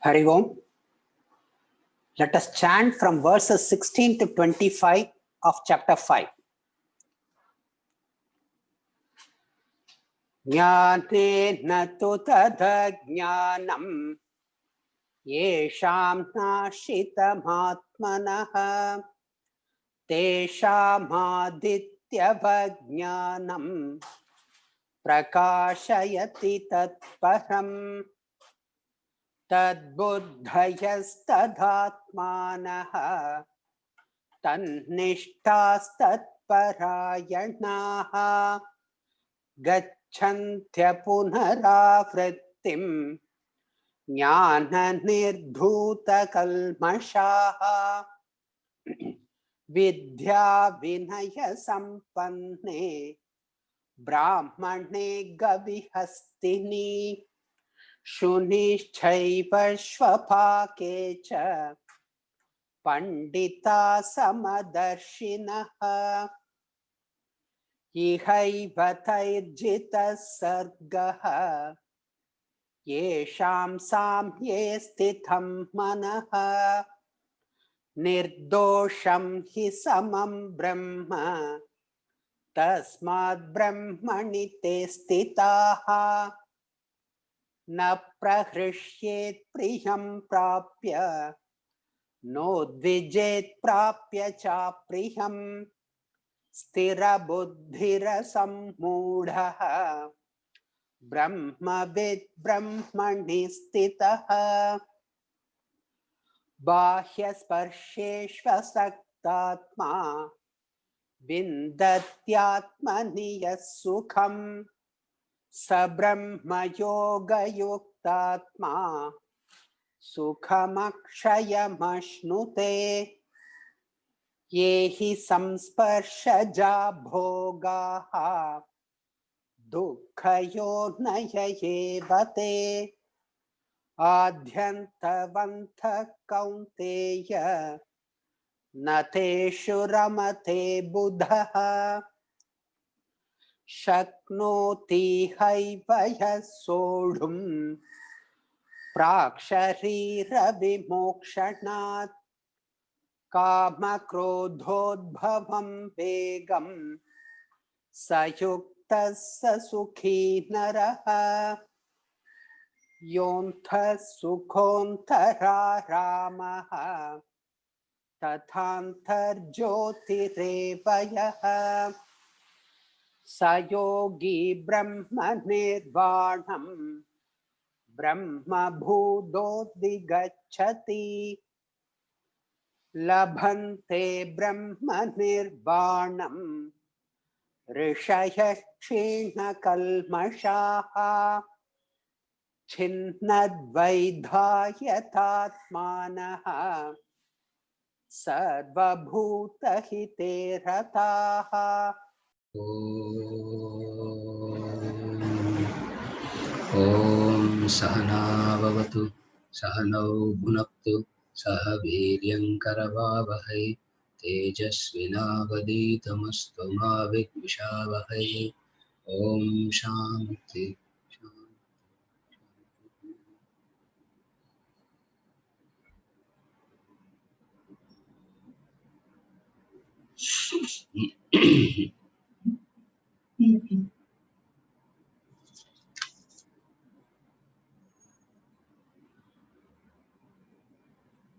Hari Om. Let us chant from verses 16 to 25 of chapter 5. Jnanena tu tadha jnanam yesham nashitamatmanaha tesham adityavajnanam prakashayati tatparam tadbuddhayastadhatmanaha tannishtastatparayanaha gacchantya punaravrittim jnana nirdhuta kalmashaha vidya vinaya sampanne brahmane gavihastini shunishchaiva shvapakecha pandita samadarshinaha ihaiva tairjita sargaha yesham samye stitham manaha nirdosham hi samam brahma tasmad brahmani te stitaha na prahrishyet priyam prapya nodvijet prapya cha priyam stira buddhira sammudhaha brahmavid brahmani stitaha bahya sparsheshvasaktatma vindatyatmani yasukham sabrahma yoga yuktatma sukhamakshayamashnuте yehi samsparshaja bhogaha dukkhayornayayevate adhyantavantha kaunteya nateshu ramate buddhaha shaknoti haivaya sodhum praksharira vimokshanat kama krodhodbhavam vegam sayuktassa sukhi naraha yontha sukhontara ramaha tathantar jyotirevayah sayogi brahma nirvanam brahma bhudodigacchati labhante brahma nirvanam rishayah kshina kalmashaha chinnadvaidhayatatmanaha sarvabhuta hite rataha. Om Sahana Vavatu Sahanau Bhunaktu Saha Viryam Karavavahai Tejasvinavaditamastu ma Vidvishavahai. Om Shanti.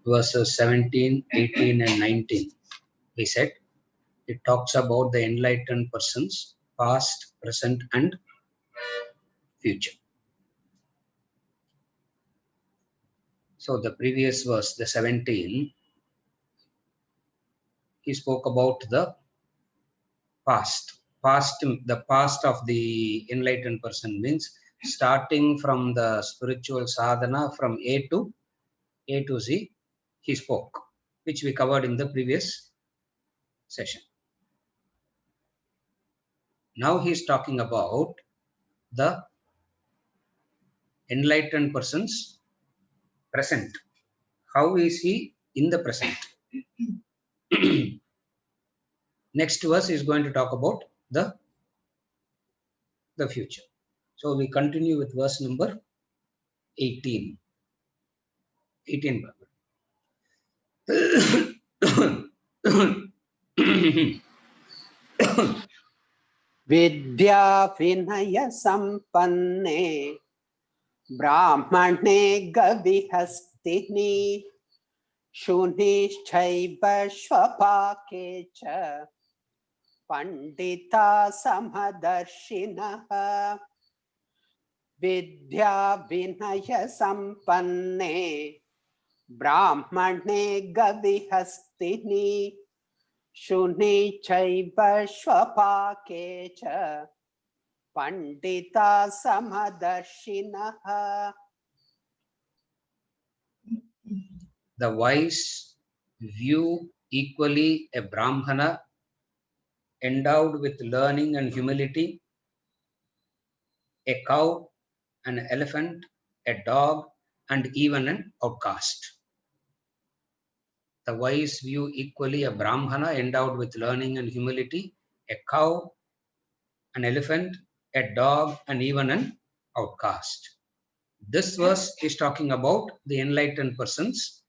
Verses 17, 18 and 19, we said, it talks about the enlightened persons, past, present and future. So the previous verse, the 17, he spoke about the past. The past of the enlightened person means starting from the spiritual sadhana from A to Z, he spoke, which we covered in the previous session. Now he is talking about the enlightened person's present. How is he in the present? Next verse is going to talk about the future. So we continue with verse number 18. 18. विद्या विनय संपन्ने ब्राह्मणे गविहस्तिनि शूनिश्चैव स्वपाके च पंडिता समदर्शिनः। विद्या विनय संपन्ने ब्राह्मणे गविहस्तिनि शूनि चैव स्वपाके च Pandita समदर्शिनः। The wise view equally a Brahmana endowed with learning and humility, a cow, an elephant, a dog, and even an outcast. The wise view equally a Brahmana endowed with learning and humility, a cow, an elephant, a dog, and even an outcast. This verse is talking about the enlightened persons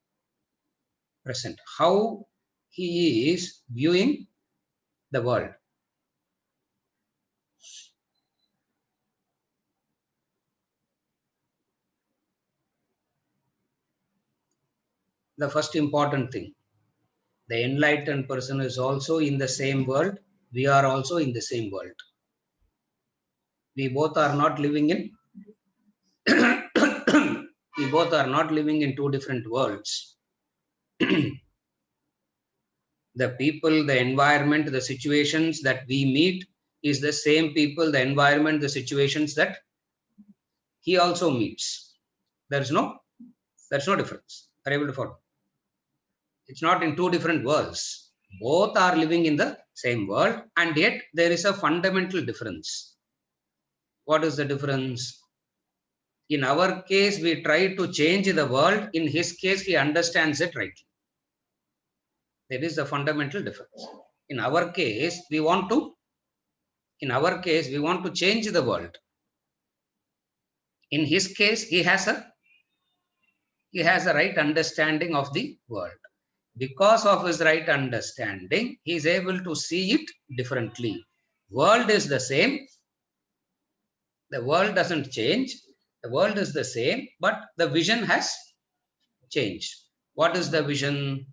present, how he is viewing the world. The first important thing, the enlightened person is also in the same world. We are also in the same world. We both are not living in we both are not living in two different worlds. The people, the environment, the situations that we meet is the same people, the environment, the situations that he also meets. There's no difference. Are you able to follow? It's not in two different worlds. Both are living in the same world, and yet there is a fundamental difference. What is the difference? In our case, we try to change the world. In his case, he understands it rightly. There is a fundamental difference. In our case, we want to change the world. In his case, he has a right understanding of the world. Because of his right understanding, he is able to see it differently. World is the same. The world doesn't change. The world is the same, but the vision has changed. What is the vision?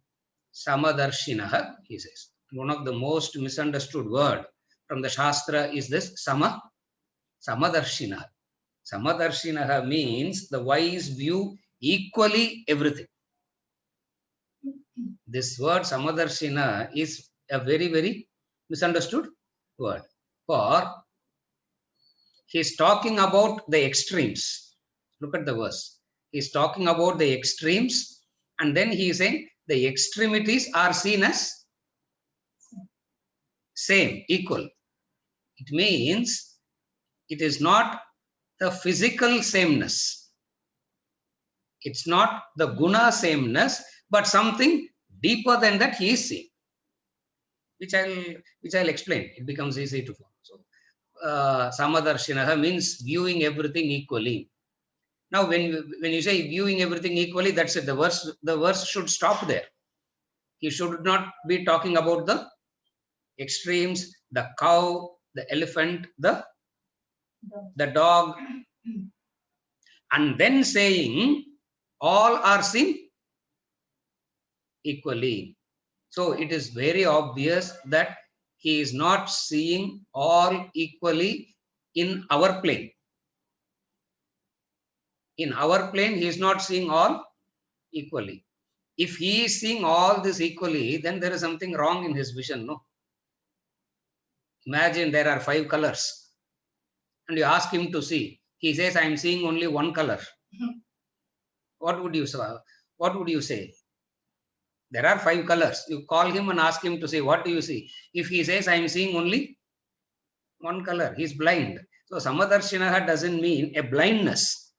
Samadarshinaha, he says. One of the most misunderstood word from the Shastra is this Samadarshinaha. Samadarshinaha means the wise view equally everything. This word Samadarshina is a very, very misunderstood word. For he is talking about the extremes. Look at the verse. He is talking about the extremes, and then he is saying the extremities are seen as same, equal. It means it is not the physical sameness. It's not the guna sameness, but something deeper than that he is seeing, which I'll explain. It becomes easy to follow. So, Samadarshinaha means viewing everything equally. Now, when you say viewing everything equally, that's it. The verse should stop there. He should not be talking about the extremes, the cow, the elephant, the dog, and then saying all are seen equally. So it is very obvious that he is not seeing all equally in our plane. In our plane, he is not seeing all equally. If he is seeing all this equally, then there is something wrong in his vision, no? Imagine there are 5 colors and you ask him to see. He says, I am seeing only one color. What would you say? There are 5 colors. You call him and ask him to say, what do you see? If he says, I am seeing only one color, he is blind. So Samadarshinaha doesn't mean a blindness.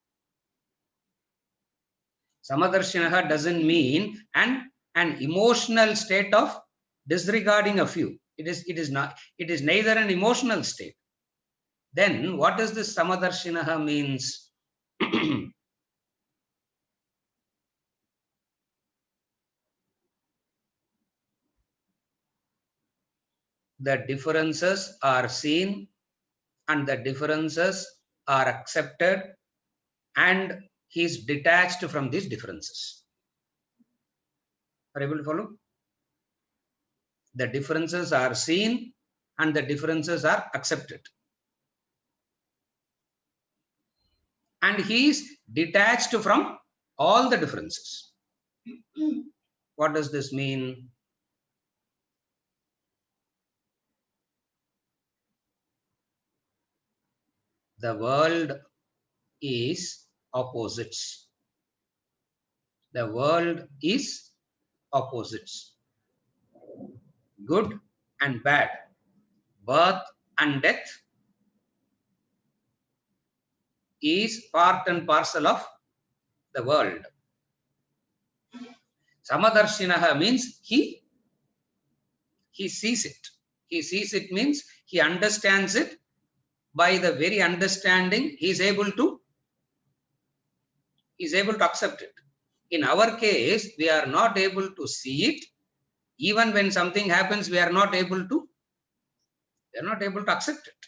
Samadarshinaha doesn't mean an emotional state of disregarding a few. It is neither an emotional state. Then what does this Samadarshinaha means? the differences are seen and the differences are accepted, and he is detached from these differences. Are you able to follow? The differences are seen and the differences are accepted. And he is detached from all the differences. What does this mean? The world is opposites. The world is opposites. Good and bad, birth and death is part and parcel of the world. Samadarshinaha means he sees it. He sees it means he understands it. By the very understanding, he is able to accept it. In our case, we are not able to see it. Even when something happens, we are not able to accept it.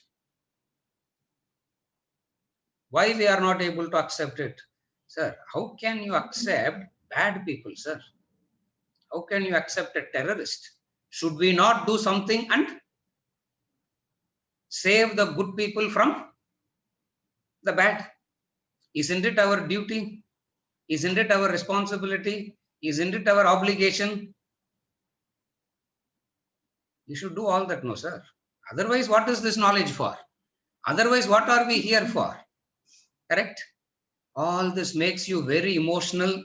Why we are not able to accept it? Sir, how can you accept bad people, sir? How can you accept a terrorist? Should we not do something and save the good people from the bad? Isn't it our duty? Isn't it our responsibility? Isn't it our obligation? You should do all that, no, sir. Otherwise, what is this knowledge for? Otherwise, what are we here for? Correct? All this makes you very emotional,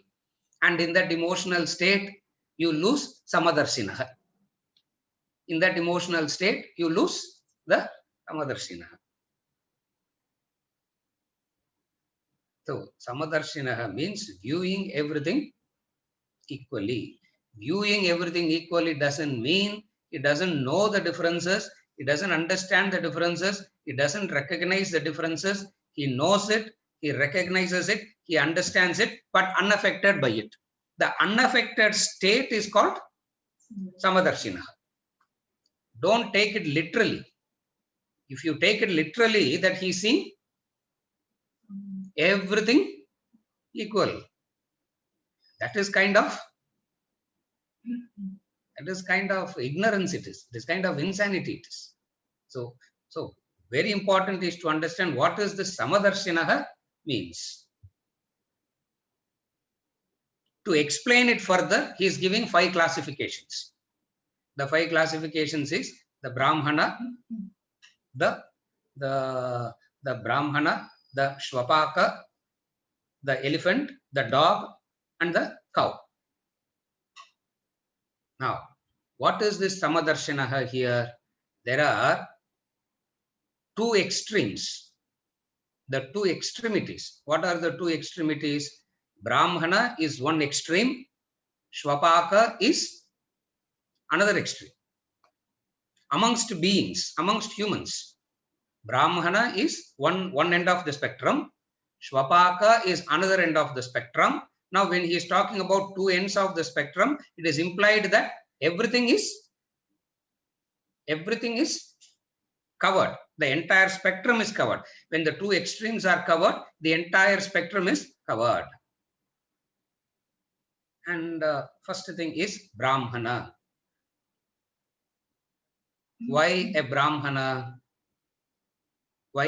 and in that emotional state, you lose samadarshinaha. In that emotional state, you lose the samadarshinaha. So, samadarshinaha means viewing everything equally. Viewing everything equally doesn't mean he doesn't know the differences, he doesn't understand the differences, he doesn't recognize the differences. He knows it, he recognizes it, he understands it, but unaffected by it. The unaffected state is called samadarshinaha. Don't take it literally. If you take it literally, that he's seeing everything equal. That is kind of ignorance it is. It is kind of insanity it is. So very important is to understand what is the samadarshinaha means. To explain it further, he is giving 5 classifications. The 5 classifications is the Brahmana, the Brahmana, the Shvapaka, the elephant, the dog, and the cow. Now, what is this samadarshinaha here? There are 2 extremes. The 2 extremities. What are the 2 extremities? Brahmana is one extreme. Shvapaka is another extreme. Amongst beings, amongst humans, Brahmana is one end of the spectrum. Shvapaka is another end of the spectrum. Now, when he is talking about 2 ends of the spectrum, it is implied that everything is covered. The entire spectrum is covered. When the 2 extremes are covered, the entire spectrum is covered. And first thing is Brahmana. Why a Brahmana? Why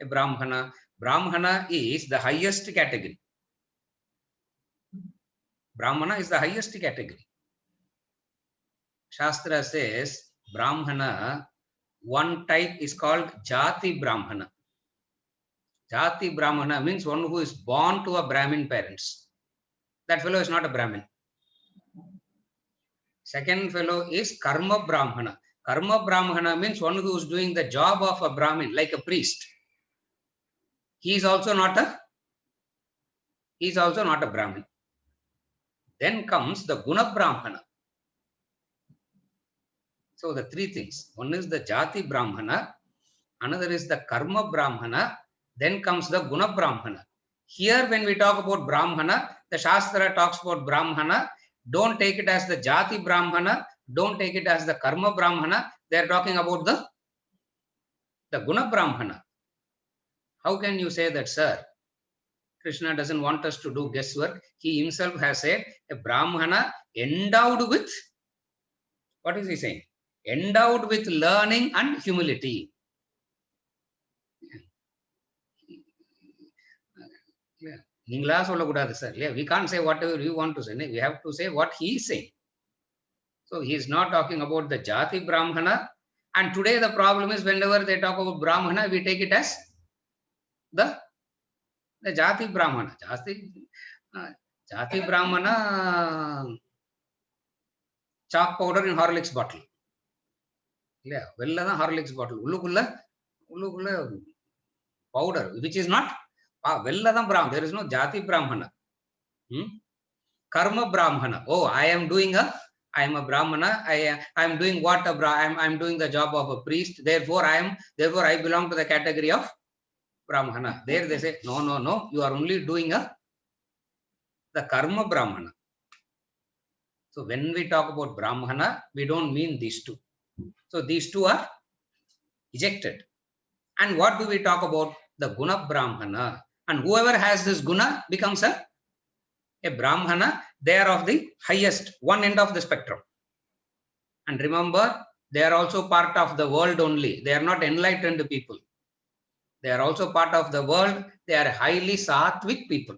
a Brahmana? Brahmana is the highest category. Brahmana is the highest category. Shastra says Brahmana, one type is called Jati Brahmana. Jati Brahmana means one who is born to a Brahmin parents. That fellow is not a Brahmin. Second fellow is Karma Brahmana. Karma Brahmana means one who is doing the job of a Brahmin, like a priest. He is also not a Brahmin. Then comes the Guna Brahmana. So the 3 things. One is the Jati Brahmana, another is the Karma Brahmana, then comes the Guna Brahmana. Here when we talk about Brahmana, the Shastra talks about Brahmana. Don't take it as the Jati Brahmana, don't take it as the Karma Brahmana, They are talking about the Guna Brahmana. How can you say that, sir? Krishna doesn't want us to do guesswork. He himself has said a Brahmana endowed with, what is he saying? Endowed with learning and humility. நீங்களா சொல்லக்கூடாது sir இல்லையா? We can't say whatever we want to say. We have to say what he is saying. So he is not talking about the Jati Brahmana. And today the problem is whenever they talk about Brahmana, we take it as the Jati Brahmana. Jati Brahmana chalk powder in Horlicks bottle. இல்லையா? வெளில தான் Horlicks bottle. உள்ளுக்குள்ள powder, which is not வெளில தான் Brahmana. There is no Jati Brahmana. Karma Brahmana. Oh, I am a Brahmana. I am doing what I am doing the job of a priest. Therefore I belong to the category of Brahmana. There they say, no. You are only doing the Karma Brahmana. So when we talk about Brahmana, we don't mean these two. So these two are ejected. And what do we talk about? The Guna Brahmana. And whoever has this Guna becomes a Brahmana. They are of the highest, one end of the spectrum. And remember, they are also part of the world only. They are not enlightened people. They are also part of the world. They are highly sattvic people.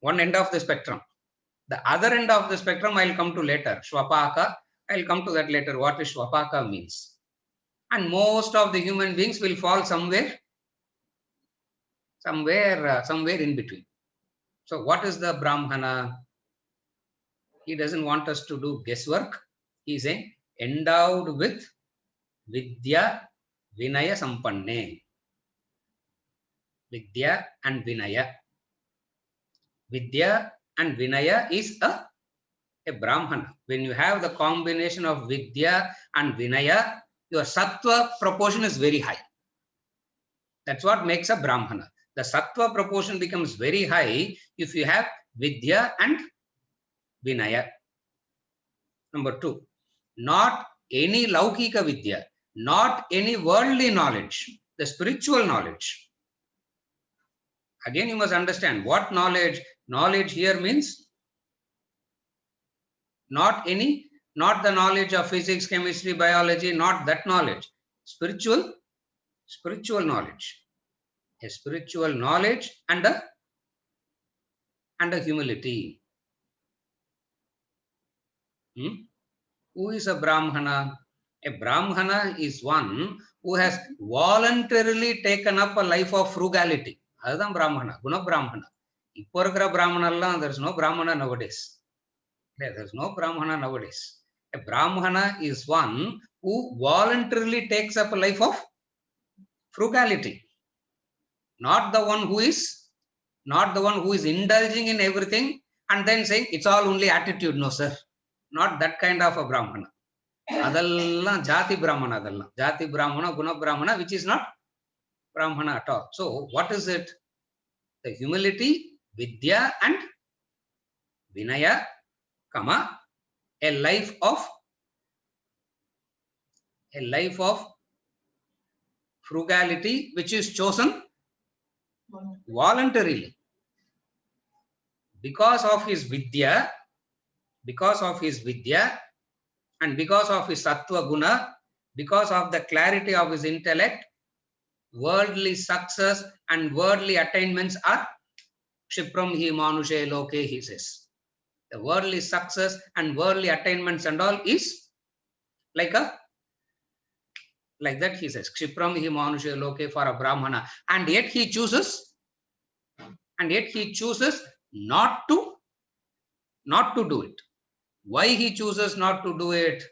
One end of the spectrum. The other end of the spectrum I will come to later. Shvapaka. I will come to that later. What is Shvapaka means. And most of the human beings will fall somewhere in between. So what is the Brahmana? He doesn't want us to do guesswork. He is saying endowed with Vidya Vinaya Sampanne. Vidya and Vinaya. Vidya and Vinaya is a Brahmana. When you have the combination of Vidya and Vinaya, your Sattva proportion is very high. That's what makes a Brahmana. The Sattva proportion becomes very high if you have Vidya and Vinaya. Number 2, not any Laukika Vidya, not any worldly knowledge, the spiritual knowledge. Again, you must understand what knowledge. Knowledge here means not the knowledge of physics, chemistry, biology, not that knowledge. Spiritual knowledge. A spiritual knowledge and a humility. Who is a Brahmana? A Brahmana is one who has voluntarily taken up a life of frugality. That's Brahmana, Guna Brahmana. There is no Brahmana nowadays. There's no Brahmana nowadays. A Brahmana is one who voluntarily takes up a life of frugality. Not the one who is indulging in everything and then saying it's all only attitude. No, sir. Not that kind of a Brahmana. Adallam Jati Brahmana, adallam. Jati Brahmana, Guna Brahmana, which is not Brahmana at all. So what is it? The humility, Vidya and Vinaya, a life of frugality which is chosen voluntarily because of his Vidya and because of his Sattva Guna, because of the clarity of his intellect. Worldly success and worldly attainments are Kshipram hi manushe loke, he says. The worldly success and worldly attainments and all is like that, he says. Kshipram hi manushe loke for a Brahmana. And yet he chooses not to do it. Why he chooses not to do it?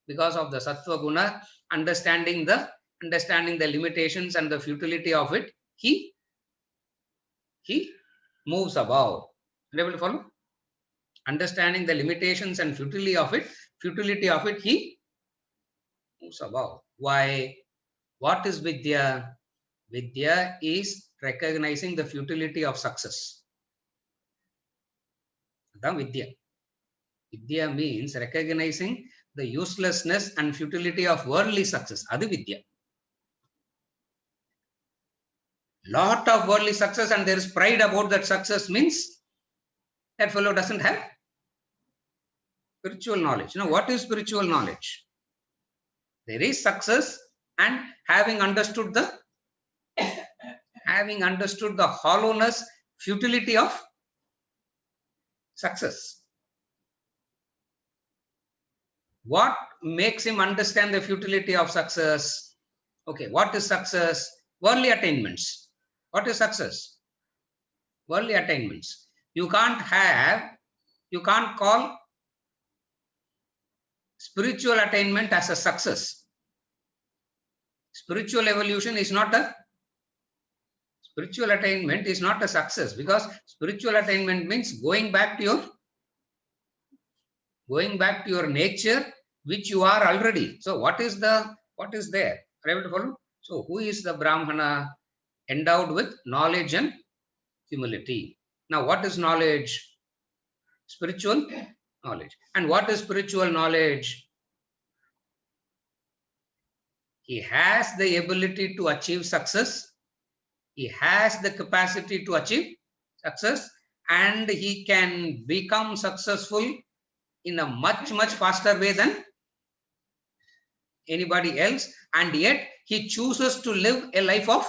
Because of the Sattva Guna, understanding the limitations and the futility of it, he moves above. Are you able to follow? Understanding the limitations and futility of it, he moves above. Why? What is Vidya? Vidya is recognizing the futility of success. That's Vidya. Vidya means recognizing the uselessness and futility of worldly success. Adu Vidya. Lot of worldly success and there is pride about that success means that fellow doesn't have spiritual knowledge. Now, what is spiritual knowledge? There is success and having understood the hollowness, futility of success. What makes him understand the futility of success? Okay, what is success? Worldly attainments. What is success? Worldly attainments. You can't call spiritual attainment as a success. Spiritual evolution is not a spiritual attainment is not a success, because spiritual attainment means going back to your nature, which you are already. So what is there? Are you able to follow? So who is the Brahmana? Endowed with knowledge and humility. Now what is knowledge? Spiritual knowledge. And what is spiritual knowledge? He has the ability to achieve success. He has the capacity to achieve success, and he can become successful in a much, much faster way than anybody else. And yet he chooses to live a life of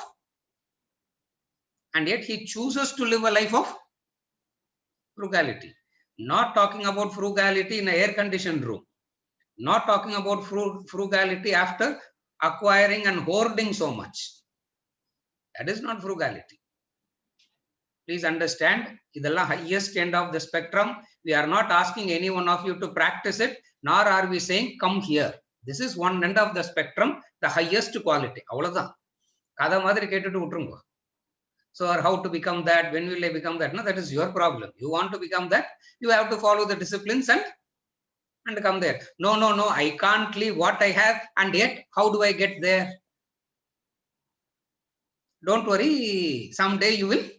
frugality. Not talking about frugality in an air-conditioned room. Not talking about frugality after acquiring and hoarding so much. That is not frugality. Please understand, this is the highest end of the spectrum. We are not asking any one of you to practice it, nor are we saying, come here. This is one end of the spectrum, the highest quality. So, how to become that? When will I become that? No, that is your problem. You want to become that? You have to follow the disciplines and come there. No, I can't leave what I have, and yet how do I get there? Don't worry, someday you will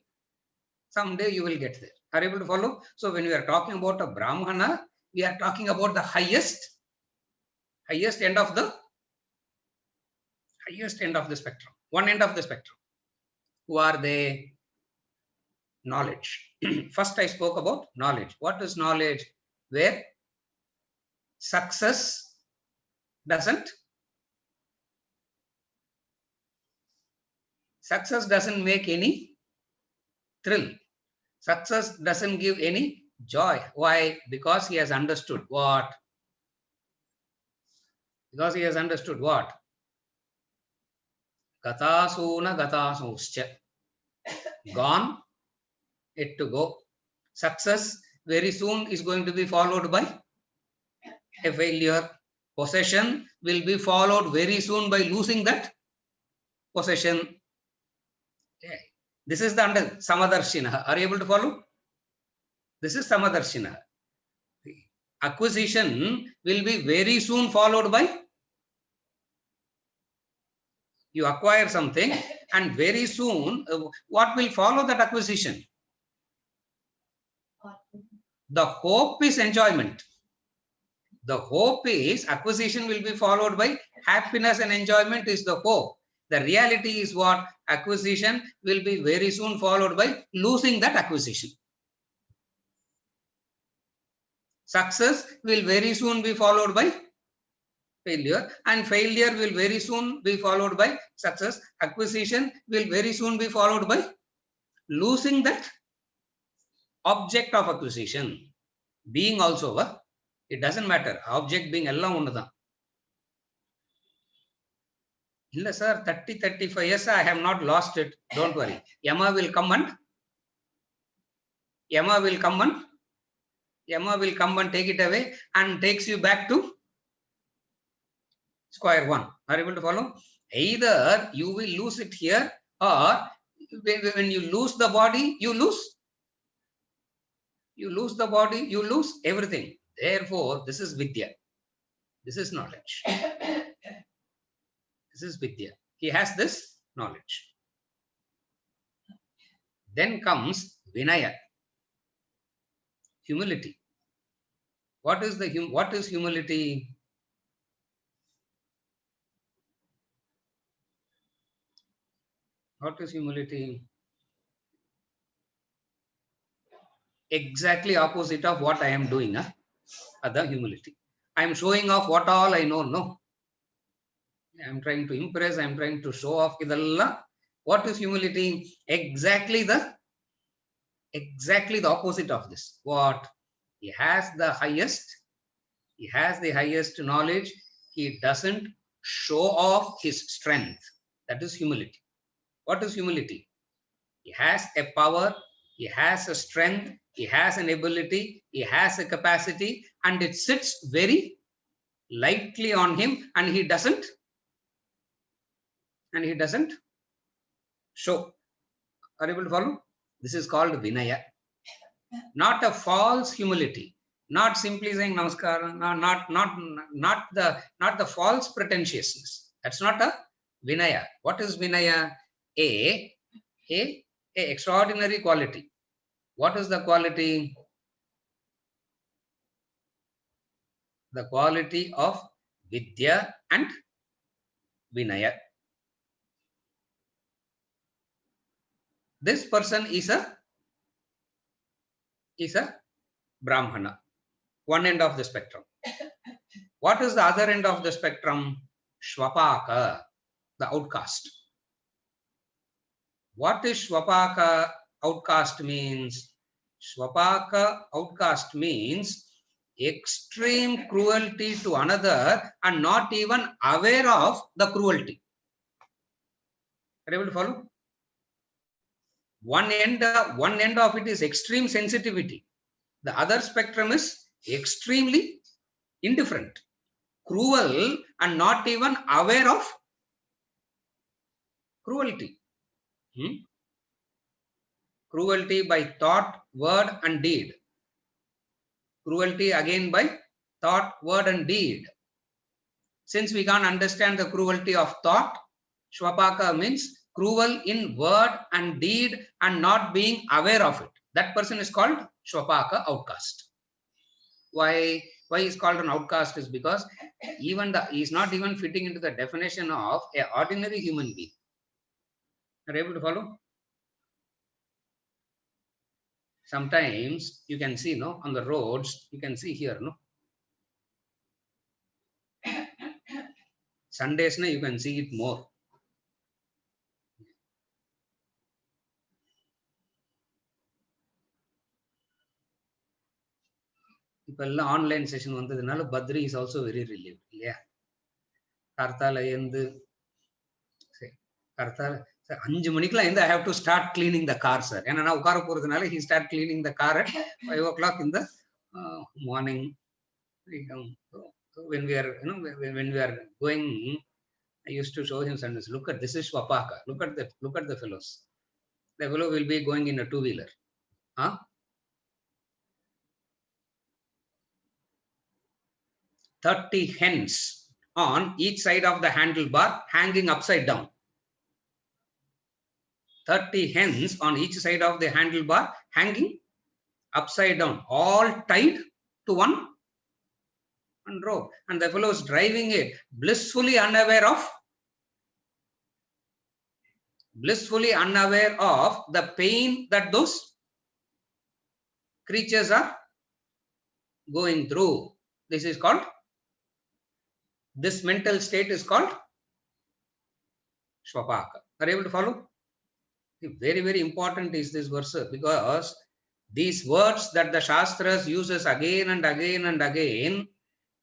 get there. Are you able to follow? So when we are talking about a Brahmana, we are talking about the highest end of the spectrum. One end of the spectrum. Who are they? Knowledge. First I spoke about knowledge. What is knowledge? Where success doesn't make any thrill. Success doesn't give any joy. Why? Because he has understood what? Gatasuna gatasuscha. Gone, yet to go. Success very soon is going to be followed by a failure. Possession will be followed very soon by losing that possession. Okay. This is the Samadarshina. Are you able to follow? This is Samadarshina. Acquisition will be very soon followed by, you acquire something and very soon what will follow that acquisition? The hope is enjoyment. The hope is acquisition will be followed by happiness, and enjoyment is the hope. The reality is what? Acquisition will be very soon followed by losing that acquisition. Success will very soon be followed by failure, and failure will very soon be followed by success. Acquisition will very soon be followed by losing that object of acquisition. Being also, it doesn't matter. Object being ella onnudha. Illa sir, 30-35 years I have not lost it. Don't worry. Yama will come and take it away and takes you back to square one. Are you able to follow? Either you will lose it here, or when you lose the body, you lose the body, you lose everything. Therefore, this is Vidya. This is knowledge. This is Vidya. He has this knowledge. Then comes Vinaya. Humility. What is humility? What is humility? Exactly opposite of what I am doing. The humility. I am showing off what all I know. No. I am trying to impress. I am trying to show off. Idalla. What is humility? Exactly the opposite of this. What? He has the highest. He has the highest knowledge. He doesn't show off his strength. That is humility. What is humility? He has a power, he has a strength, he has an ability, he has a capacity, and it sits very lightly on him, and he doesn't show. Are you able to follow? This is called Vinaya. Not a false humility. Not simply saying namaskar, not the false pretentiousness. That's not a Vinaya. What is Vinaya? A extraordinary quality. What is the quality? The quality of Vidya and Vinaya. This person is a Brahmana, one end of the spectrum. What is the other end of the spectrum? Shvapaka, the outcast. What is Shvapaka outcast means? Shvapaka outcast means extreme cruelty to another and not even aware of the cruelty. Are you able to follow? One end of it is extreme sensitivity. The other spectrum is extremely indifferent, cruel, and not even aware of cruelty. Cruelty by thought, word, and deed. Cruelty again by thought, word, and deed. Since we can't understand the cruelty of thought, Shvapaka means cruel in word and deed and not being aware of it. That person is called Shvapaka outcast. Why is called an outcast is because he is not even fitting into the definition of an ordinary human being. Are you able to follow? Sometimes you can see, no, on the roads, you can see here, no. Sundays, you can see it more. இப்போ எல்லாம் online session வந்ததுனால Badri is also very relieve இல்லையா? கார்த்தால எழுந்து கார்த்தால 5 மணிக்கெல்லாம் எழுந்து I have to start cleaning the car sir. ஏன்னா நான் உட்கார போறதுனால he start cleaning the car at 5 o'clock in the morning. When we are, when we are going, I used to show him Sundays. Look at this is Shvapaka. Look at the fellows. The fellow will be going in a two-wheeler. 30 hens on each side of the handlebar hanging upside down. 30 hens on each side of the handlebar hanging upside down, all tied to one rope. And the fellow is driving it, blissfully unaware of the pain that those creatures are going through. This mental state is called Shvapaka. Are you able to follow? Very, very important is this verse, because these words that the Shastras uses again and again and again,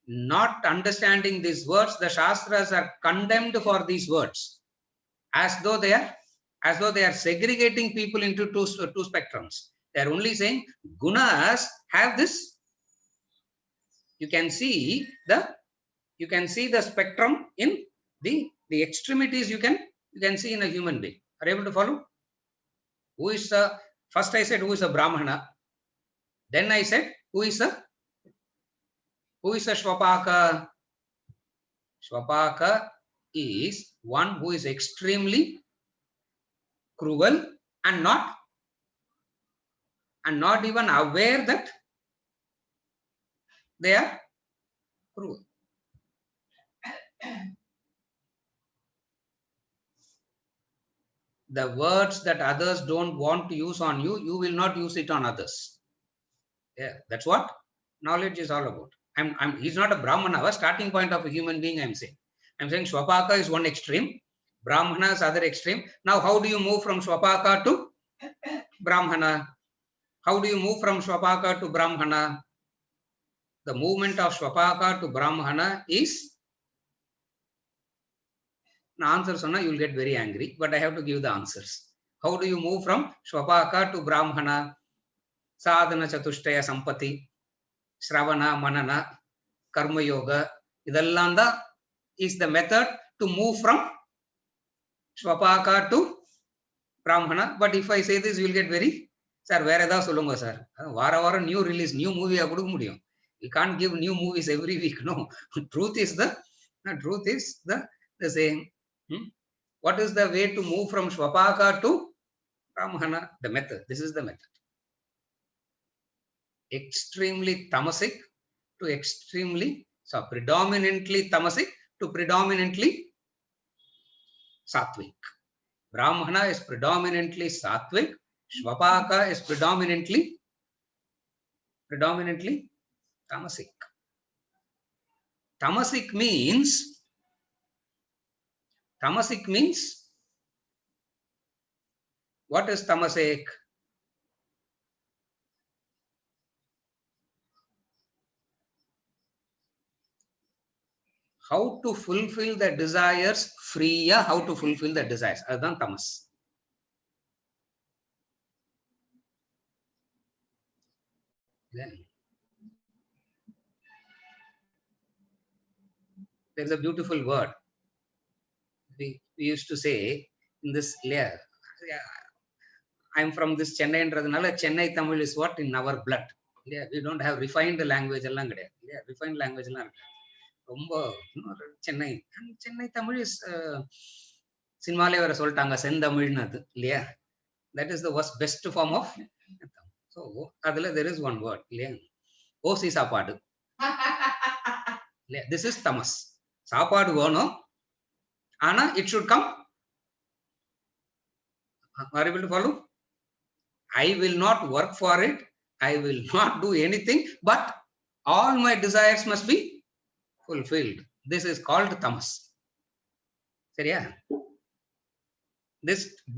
not understanding these words, the Shastras are condemned for these words, as though they are segregating people into two spectrums. They are only saying gunas have this. You can see the spectrum in the extremities. You can see in a human being. Are you able to follow? First I said who is a Brahmana, then I said who is a Shvapaka. Shvapaka is one who is extremely cruel and not even aware that they are cruel. the words that others don't want to use on you, you will not use it on others. Yeah, that's what knowledge is all about. He's not a Brahmana. Our starting point of a human being, I'm saying Swapaka is one extreme, Brahmana is other extreme. Now, how do you move from Swapaka to Brahmana? How do you move from Swapaka to Brahmana? The movement of Swapaka to Brahmana is, the answer sonna, you will get very angry, but I have to give the answers. How do you move from Swapaka to Brahmana? Sadhana Chatushtaya Sampati, Shravana, Manana, Karma Yoga, idallanda is the method to move from Swapaka to Brahmana. But if I say this, you will get very, sir, where edha solunga sir. Vara new release, new movie a kudukka mudiyum. You can't give new movies every week. No, truth is the same. What is the way to move from Swapaka to Brahmana? The method. This is the method. Extremely tamasic to extremely, so predominantly tamasic to predominantly sattvic. Brahmana is predominantly sattvic. Swapaka is predominantly tamasic. Tamasic means what is tamasic? How to fulfill the desires free, how to fulfill the desires. That's tamas. There's a beautiful word. We used to say in this layer, I'm from this Chennai என்றதுனால Chennai Tamil is what in our blood. Yeah, we don't have refined language எல்லாம் கிடையாது. Yeah, refined language எல்லாம் இருக்கு. ரொம்ப Chennai Tamil is சினிமாலே வர சொல்லிட்டாங்க செந்தமிழ்னு அது இல்லையா. That is the best form of. So அதுல there is one word இல்லையா, ஓசி சாப்பாடு. This is tamas. சாப்பாடு வேணும், ஆனா it should come. Are you able to follow? I will not work for it. I will not do anything, but all my desires must be fulfilled. This is called tamas. Seriya?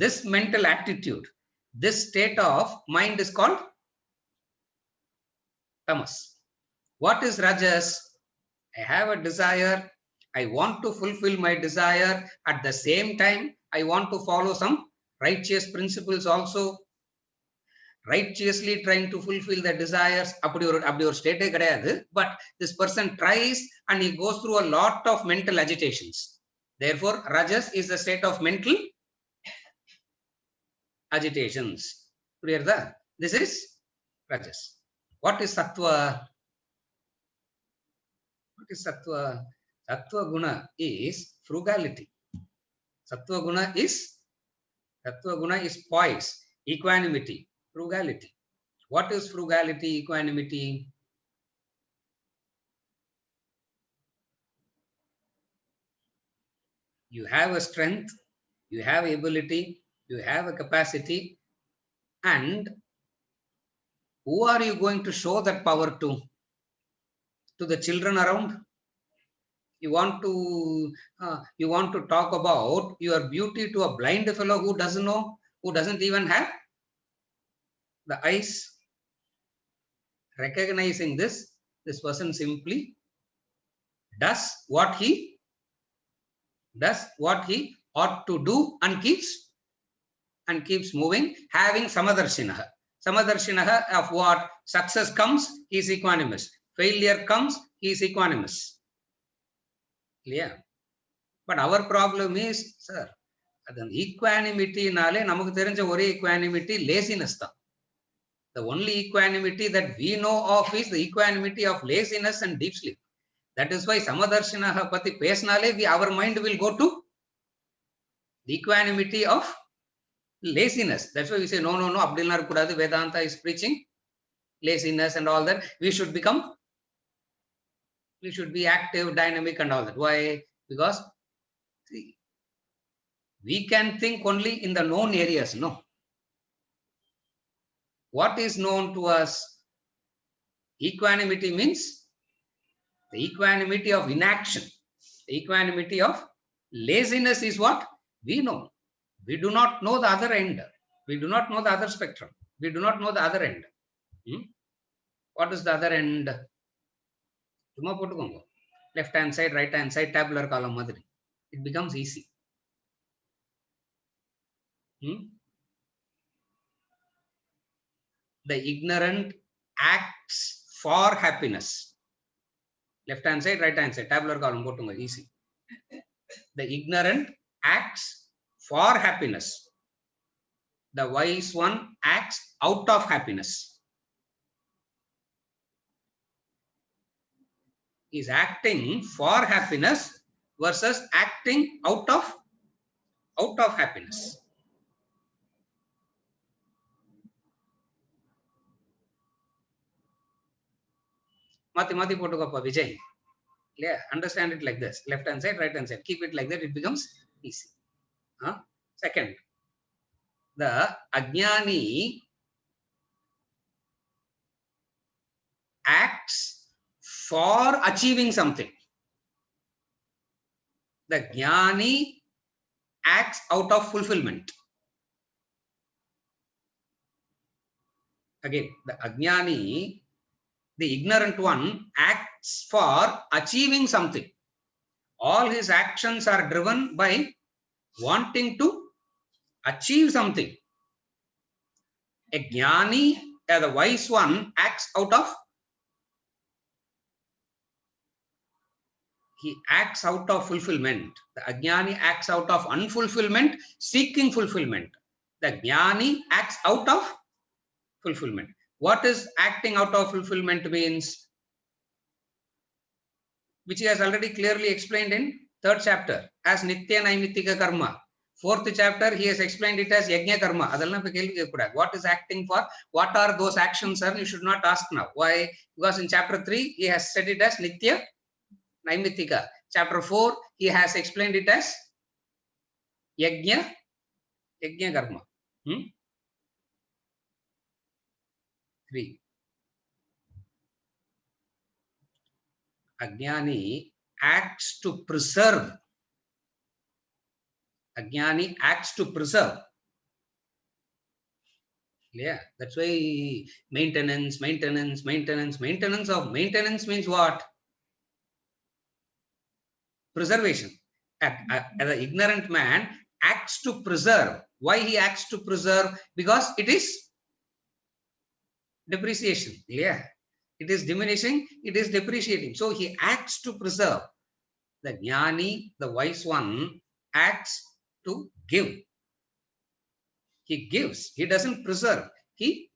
This mental attitude, this state of mind is called tamas. What is rajas? I have a desire. I want to fulfill my desire. At the same time, I want to follow some righteous principles also. Righteously trying to fulfill the desires. அப்படி ஒரு ஸ்டேட்டே கிடையாது. But this person tries and he goes through a lot of mental agitations. Therefore, rajas is the state of mental agitations. புரியுறதா? This is rajas. What is sattva? What is sattva? Sattva guna is frugality. Sattva guna is poise, equanimity, frugality. What is frugality, equanimity? You have a strength, you have ability, you have a capacity, and who are you going to show that power to? To the children around? You want to talk about your beauty to a blind fellow who doesn't know, who doesn't even have the eyes. Recognizing this person simply does what he ought to do and keeps moving, having samadarshinaha. Samadarshinaha of what? Success comes, he is equanimous. Failure comes, he is equanimous. Yeah. But our problem is, sir, the equanimity nale namakku therinja ore equanimity laziness da. The only equanimity that we know of is the equanimity of laziness and deep sleep. That is why samadarshinaha pati pesnale our mind will go to the equanimity of laziness. That's why we say no, abdilna irukudadu. Vedanta is preaching laziness and all that. We should be active, dynamic and all that. Why? Because see, We can think only in the known areas, no. What is known to us? Equanimity means the equanimity of inaction. The equanimity of laziness is what? We know. We do not know the other end. We do not know the other spectrum. We do not know the other end. What is the other end? Left hand side, right hand side, tabular column madri. It becomes easy. The ignorant acts for happiness. Left hand side, right hand side, tabular column potunga, easy. The ignorant acts for happiness. The wise one acts out of happiness. Is acting for happiness versus acting out of happiness. Mati potugappa Vijay. Yeah, understand it like this. Left hand side, right hand side. Keep it like that. It becomes easy. Second, the Ajnani acts for achieving something. The Jnani acts out of fulfillment. Again, the Ajnani, the ignorant one, acts for achieving something. All his actions are driven by wanting to achieve something. A Jnani, the wise one, acts out of, he acts out of fulfillment. The Ajnani acts out of unfulfillment, seeking fulfillment. The Jnani acts out of fulfillment. What is acting out of fulfillment means? Which he has already clearly explained in 3rd chapter as Nitya Naimittika Karma. 4th chapter, he has explained it as Yajna Karma. What is acting for? What are those actions, sir? You should not ask now. Why? Because in chapter 3, he has said it as Nitya Naimittika. Chapter 4, he has explained it as Yajna Karma. 3. Ajnani acts to preserve. Ajnani acts to preserve. Yeah, that's why maintenance means what? Preservation. The ignorant man acts to preserve. Why he acts to preserve? Because it is depreciation. Yeah, it is diminishing, it is depreciating. So he acts to preserve. The Jnani, the wise one, acts to give. He gives. He doesn't preserve. He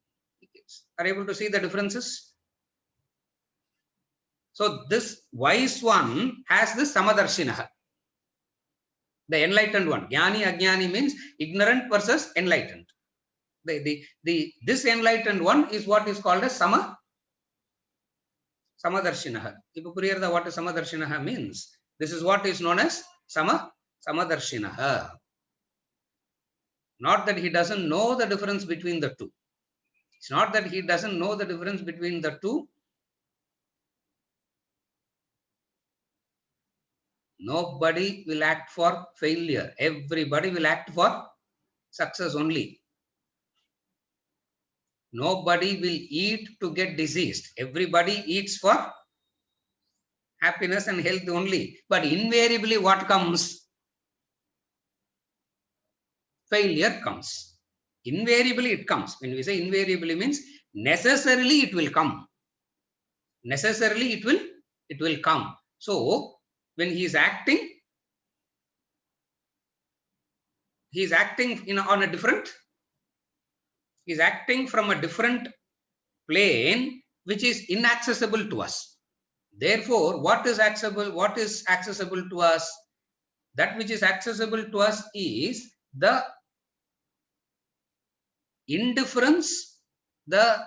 gives. Are you able to see the differences? So this wise one has this Samadarshinaha. The enlightened one. Jnani, Ajnani means ignorant versus enlightened. This enlightened one is what is called as Samadarshinaha. What is Samadarshinaha means? This is what is known as Samadarshinaha. Not that he doesn't know the difference between the two. It's not that he doesn't know the difference between the two. Nobody will act for failure. Everybody will act for success only. Nobody will eat to get diseased. Everybody eats for happiness and health only. But invariably what comes? Failure comes. Invariably it comes. When we say invariably means necessarily it will come. Necessarily it will come. So when he is acting on a different, he is acting from a different plane which is inaccessible to us. Therefore, what is accessible to us? That which is accessible to us is the indifference, the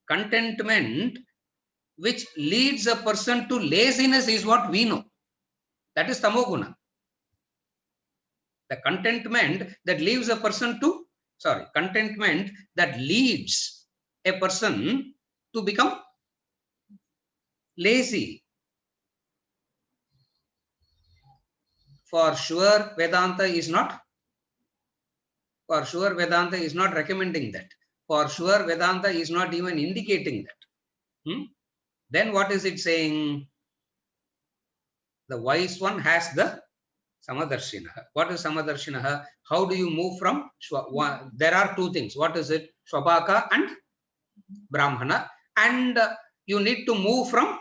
contentment which leads a person to laziness is what we know. That is tamoguna. The contentment that leaves a person to, contentment that leads a person to become lazy. For sure, Vedanta is not recommending that. For sure, Vedanta is not even indicating that. Then what is it saying? The wise one has the Samadarshinaha. What is Samadarshinaha? How do you move from? There are two things. What is it? Swapaka and Brahmana. And you need to move from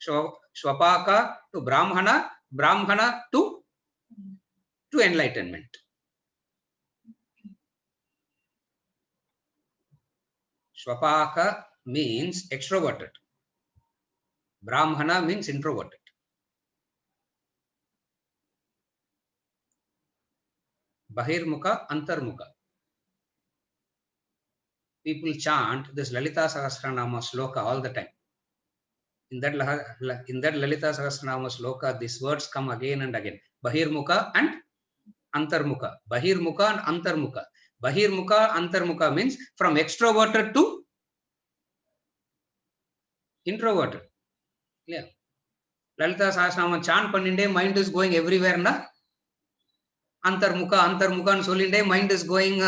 Swapaka to Brahmana, Brahmana to enlightenment. Swapaka means extroverted. Brahmana means introverted. Bahirmukha, Antarmukha. People chant this Lalita Sahasranama sloka all the time. In that Lalita Sahasranama sloka, these words come again and again. Bahirmukha and Antarmukha. Bahirmukha and Antarmukha. Bahirmukha, Antarmukha means from extroverted to introverted. Yeah. Lalita Sahasranama chant panninde, mind is going everywhere na. Antarmukha and solinde, mind is going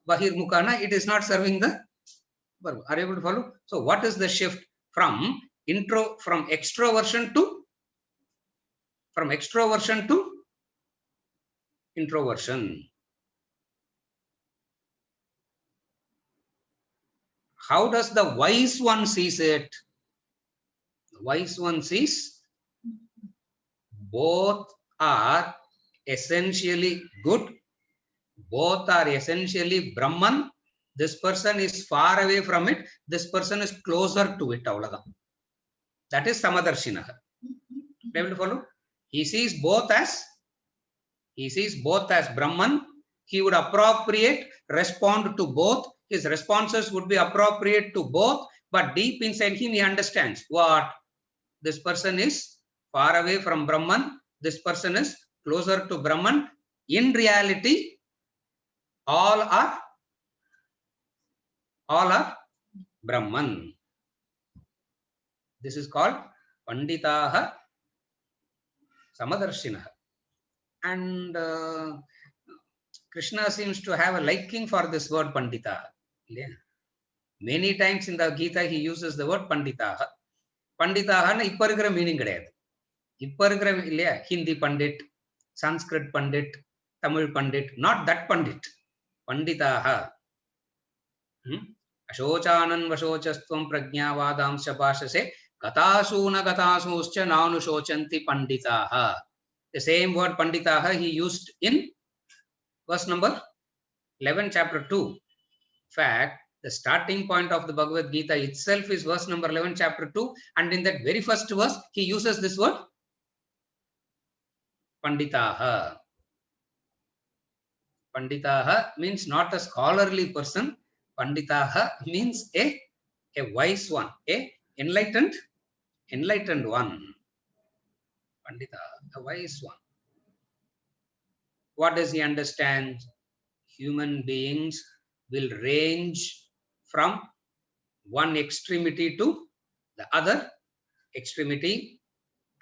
Bahirmukha na. It is not serving the verb. Are you able to follow? So what is the shift from extroversion to introversion? How does the wise one sees it? The wise one sees both are essentially good, both are essentially Brahman. This person is far away from it, this person is closer to it. That is Samadarshinaha. Able to follow? He sees both as Brahman. He would respond to both. His responses would be appropriate to both, but deep inside him he understands what this person is far away from Brahman, this person is closer to Brahman. In reality, all are Brahman. This is called Panditaha Samadarshinaha. And Krishna seems to have a liking for this word Panditaha. Yeah. Many times in the Gita he uses the word Panditaha. Panditaha na இப்ப இருக்கிற meaning கிடையாது. இப்ப இருக்கிற இல்லையா, Hindi Pandit, Sanskrit Pandit, Tamil Pandit, not that Pandit. Panditaha. Ashochanan vashochastvam prajnavadamsya bhashase gatasuna gatasuscha nanushocanti panditaha. The same word Panditaha he used in verse number 11, chapter 2. In fact, the starting point of the Bhagavad Gita itself is verse number 11, chapter 2. And in that very first verse, he uses this word Panditaha. Panditaha means not a scholarly person. Panditaha means a wise one, a enlightened one. Panditaha, a wise one. What does he understand? Human beings will range from one extremity to the other extremity,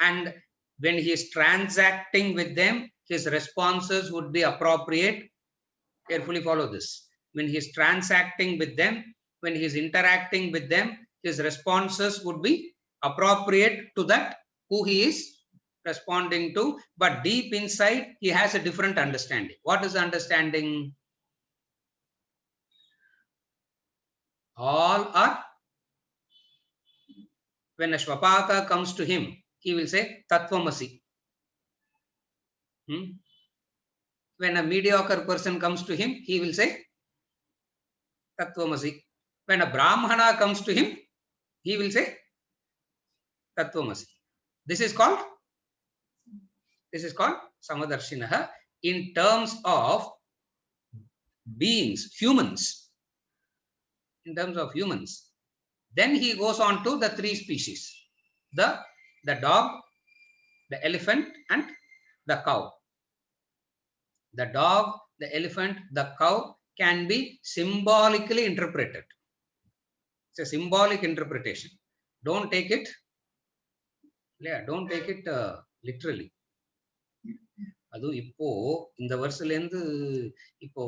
and when he is transacting with them, his responses would be appropriate. Carefully follow this. When he is transacting with them, when he is interacting with them, his responses would be appropriate to that who he is responding to, but deep inside he has a different understanding. What is the understanding? All are, when a Swapaka comes to him, he will say Tattvamasi. When a mediocre person comes to him, he will say Tattvamasi. When a Brahmana comes to him, he will say Tattvamasi. This is called Samadarshinaha in terms of beings, humans. In terms of humans. Then he goes on to the three species. The dog, the elephant, and the cow. The dog, the elephant, the cow can be symbolically interpreted. It's a symbolic interpretation. Don't take it, don't take it literally. அது இப்போ இந்த வருஷத்துல இருந்து இப்போ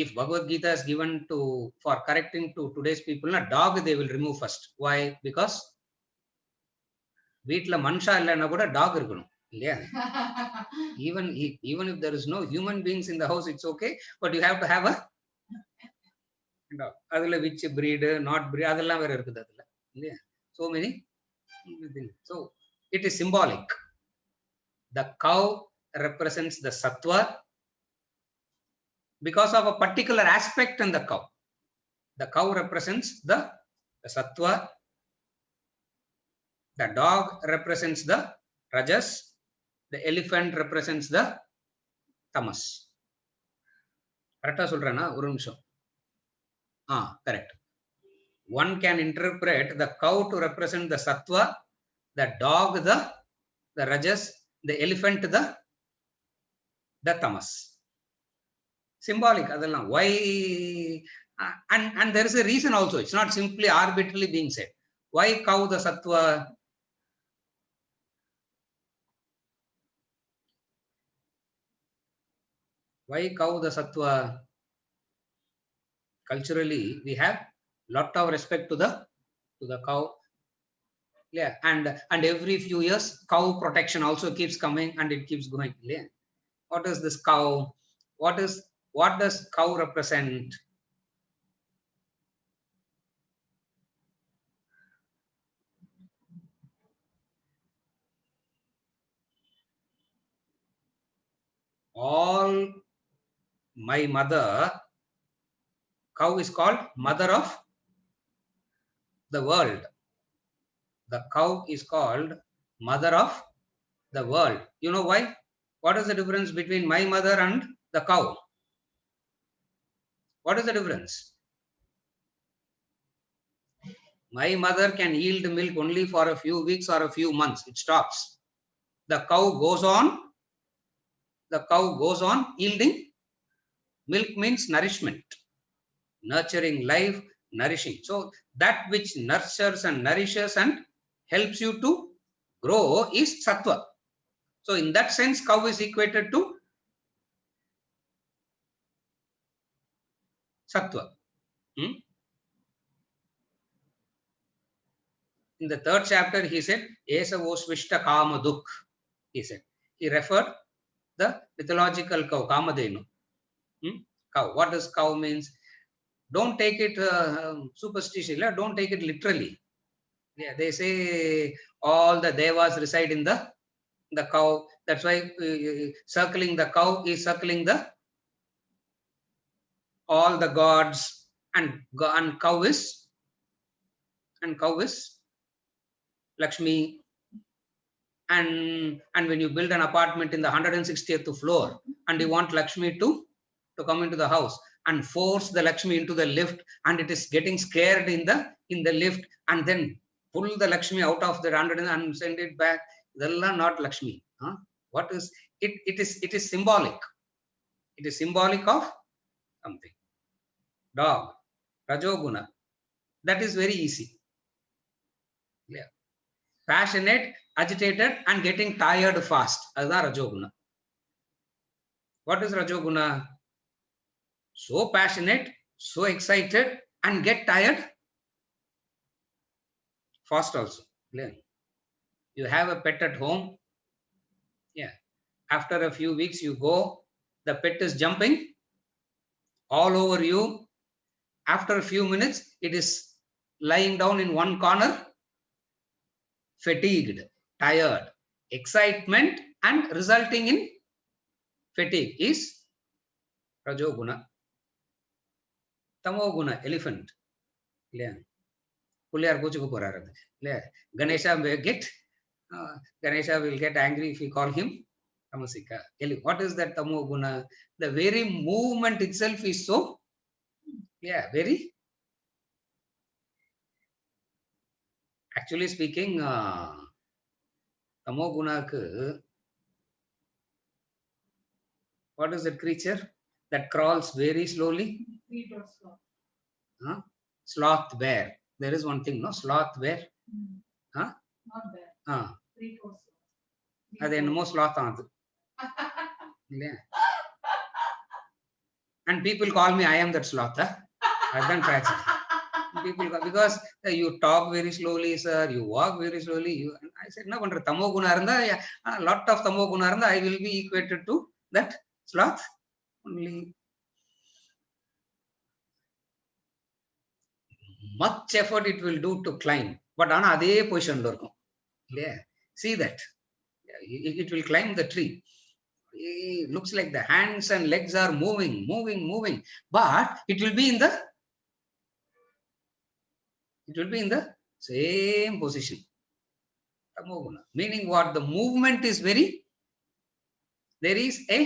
if Bhagavad Gita is given to for correcting to today's people, na dog they will remove first. Why? Because வீட்ல மனுஷா இல்லைன்னா கூட talk இருக்கணும் இல்லையா? even if there is no human beings in the house, it's okay, but you have to have a dog. அதுல which breed, not breed, அதெல்லாம் வேற இருக்குது அதுல இல்லையா? So many things. So it is symbolic. The cow represents the sattva because of a particular aspect in the cow. The cow represents the sattva. The dog represents the rajas. The elephant represents the tamas. கரெக்டா சொல்றேனா? ஒரு நிமிஷம். Correct. One can interpret the cow to represent the sattva, the dog the rajas, the elephant the tamas. Symbolic adallam. Why? And there is a reason also. It's not simply arbitrarily being said. Why cow the sattva? Why cow the sattva? Culturally, we have lot of respect to the cow. Yeah, and every few years, cow protection also keeps coming and it keeps going. Yeah. What is this cow? What does cow represent? All my mother, cow is called mother of the world. The cow is called mother of the world. You know why? What is the difference between my mother and the cow? What is the difference? My mother can yield milk only for a few weeks or a few months. It stops. The cow goes on. The cow goes on yielding. Milk means nourishment, nurturing life, nourishing. So that which nurtures and nourishes and helps you to grow is sattva. So in that sense, cow is equated to sattva. In the 3rd chapter, he said, Esavo Svishta Kamaduk. He said, he referred the mythological cow, Kamadhenu. Cow. What does cow means? Don't take it superstitiously. Don't take it literally. Yeah, they say all the devas reside in the cow. That's why circling the cow is circling the all the gods, and cow is Lakshmi. And when you build an apartment in the 160th floor and you want Lakshmi to come into the house and force the Lakshmi into the lift, and it is getting scared in the lift, and then pull the Lakshmi out of the 100 and send it back. They're not Lakshmi. What is it? It is symbolic. It is symbolic of something. Dog, Rajoguna. That is very easy. Yeah. Passionate, agitated, and getting tired fast. That's Rajoguna. What is Rajoguna? So passionate, so excited, and get tired fast also. You have a pet at home. Yeah. After a few weeks, you go, the pet is jumping all over you. After a few minutes, it is lying down in one corner, fatigued, tired. Excitement and resulting in fatigue is Rajoguna. Tamoguna, elephant. Ganesha will get angry if we call him Tamasika. What is that Tamoguna? The very movement itself is so, very. Actually speaking, Tamogunaku, what is that creature that crawls very slowly? Huh? Sloth bear. There is one thing, no? Sloth bear. Huh? Not bad. Ah. 3 course. அது என்னமோ sloth ஆனது இல்லையா? And people call me, I am that sloth. That's tragedy. People call, because you talk very slowly, sir. You walk very slowly. I said, no, பண்ற தமோ குணா இருந்தா, a lot of தமோ குணா இருந்தா, I will be equated to that sloth only. Much effort it will do to climb, but ஆனா அதே பொசிஷன்ல இருக்கும் இல்லையா? See that it will climb the tree. It looks like the hands and legs are moving, but it will be in the same position. Meaning what? The movement is very, there is a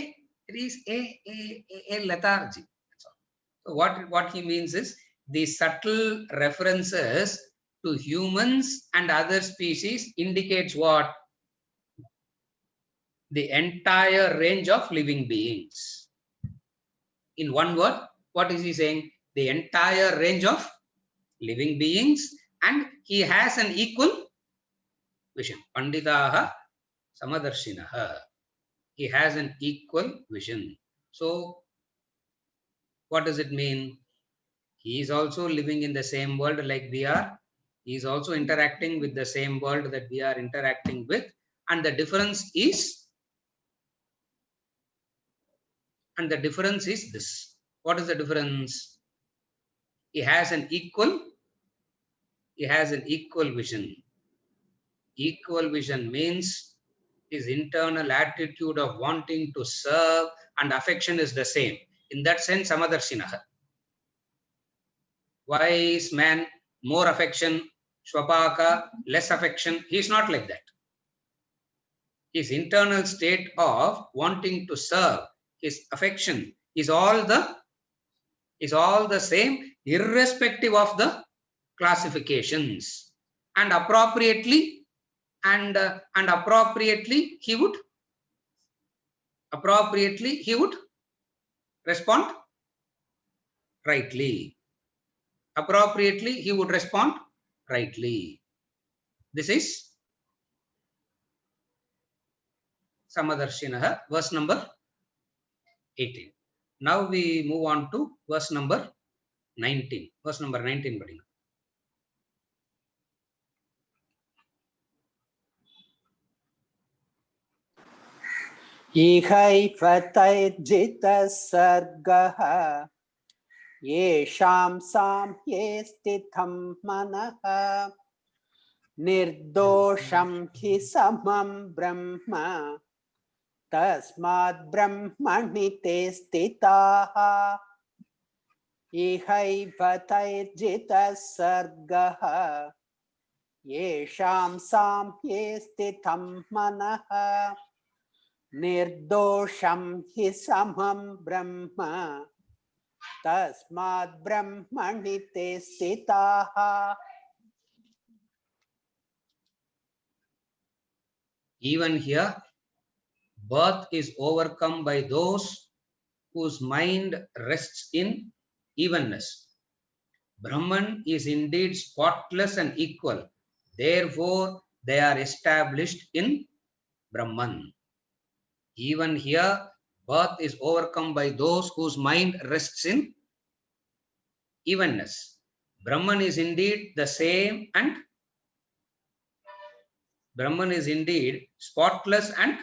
lethargy. So what he means is the subtle references to humans and other species indicates what? The entire range of living beings. In one word, what is he saying? The entire range of living beings, and he has an equal vision. Panditaha Samadarshinaha. He has an equal vision. So, what does it mean? He is also living in the same world like we are. He is also interacting with the same world that we are interacting with. And the difference is this. What is the difference? He has an equal vision. Equal vision means his internal attitude of wanting to serve and affection is the same. In that sense, Samadarshinaha. Wise man, more affection. Shvapaka, less affection. He is not like that. His internal state of wanting to serve, his affection is all the same, irrespective of the classifications. And appropriately he would respond rightly. Appropriately he would respond rightly. This is Samadarshinaha, verse number 18. Now we move on to verse number 19. Verse number 19 padinga. इहैवतैर्जितः सर्गः येषां साम्ये स्थितं मनः निर्दोषं हि समं ब्रह्म तस्माद् ब्रह्मणि ते स्थिताः इहैवतैर्जितः सर्गः येषां साम्ये स्थितं मनः निर्दोषं हि समं ब्रह्म तस्माद् ब्रह्मणि ते स्थिताः. Even here, birth is overcome by those whose mind rests in evenness. Brahman is indeed spotless and equal. Therefore, they are established in Brahman. Even here, birth is overcome by those whose mind rests in evenness. Brahman is indeed the same, and Brahman is indeed spotless and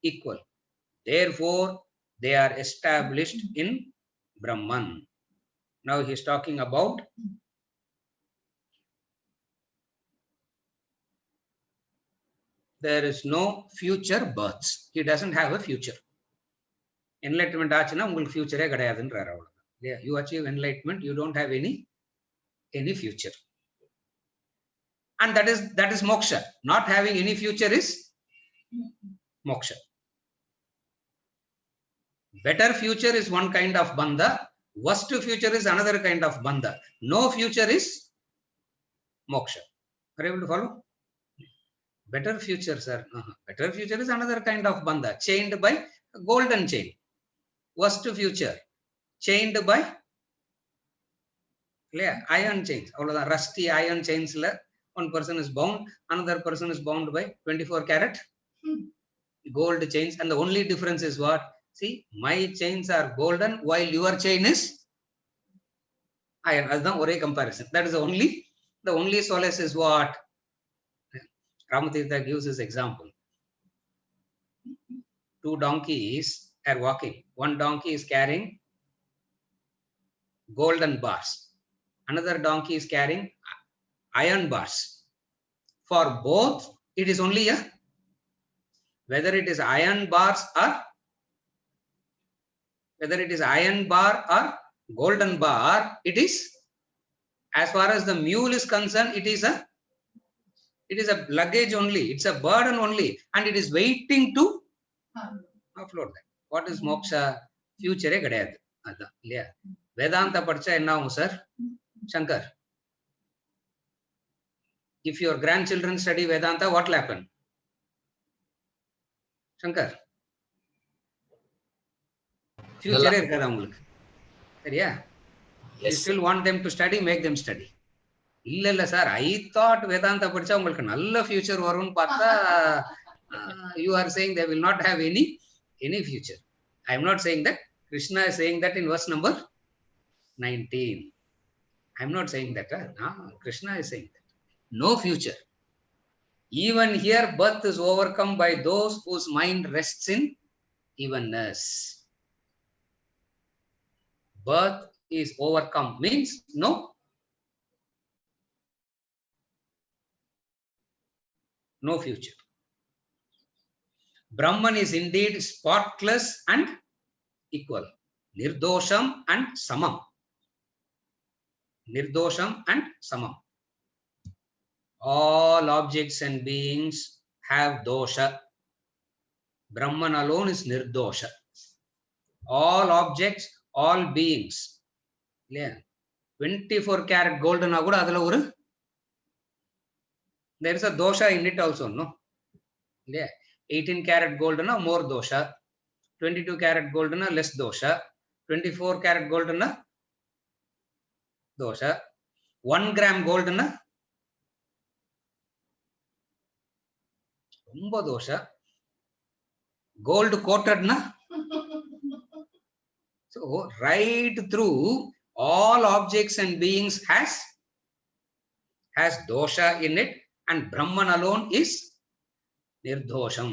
equal. Therefore, they are established in Brahman. Now he is talking about there is no future births. He doesn't have a future. Enlightenment aachina ungal future e kadayadundrar avladha. You achieve enlightenment, you don't have any future. And that is moksha. Not having any future is moksha. Better future is one kind of bandha. Worst future is another kind of bandha. No future is moksha. Are you able to follow? Better future, sir. Better future is another kind of bandha, chained by golden chain. Worst future, chained by iron chains. Rusty iron chains. One person is bound, another person is bound by 24 karat gold chains. And the only difference is what? See, my chains are golden while your chain is iron. That's the only comparison. That is the only solace is what? Ramatirtha gives this example. 2 donkeys are walking. One donkey is carrying golden bars. Another donkey is carrying iron bars. For both, it is only whether it is iron bars or whether it is iron bar or golden bar, it is, as far as the mule is concerned, it is a luggage only. It's a burden only, and it is waiting to offload that. What is moksha? Future கிடையாது. அதான் இல்லையா? வேதாந்தா படிச்சா என்ன ஆகும் sir? Shankar, if your grandchildren study Vedanta, what will happen? Shankar, future இருக்காது அவங்களுக்கு. சரியா? You still want them to study, make them study. இல்ல சார், I thought வேதாந்தா படிச்சா உங்களுக்கு நல்ல future வரும்னு பார்த்தா you are saying they will not have any future. I am not saying that. Krishna is saying that in verse number 19. I am not saying that. Krishna is saying that. No future. Even here, birth is overcome by those whose mind rests in evenness. Birth is overcome means no future. Brahman is indeed spotless and equal. Nirdosham and samam. Nirdosham and samam. All objects and beings have dosha. Brahman alone is nirdosha. All objects, all beings. 24 karat gold na kuda adula oru there is a dosha in it also, no? 18 karat gold na more dosha, 22 karat gold na less dosha, 24 karat gold na dosha, 1 gram gold na romba dosha, gold coated na. So right through all objects and beings has dosha in it, and Brahman alone is nirdosham.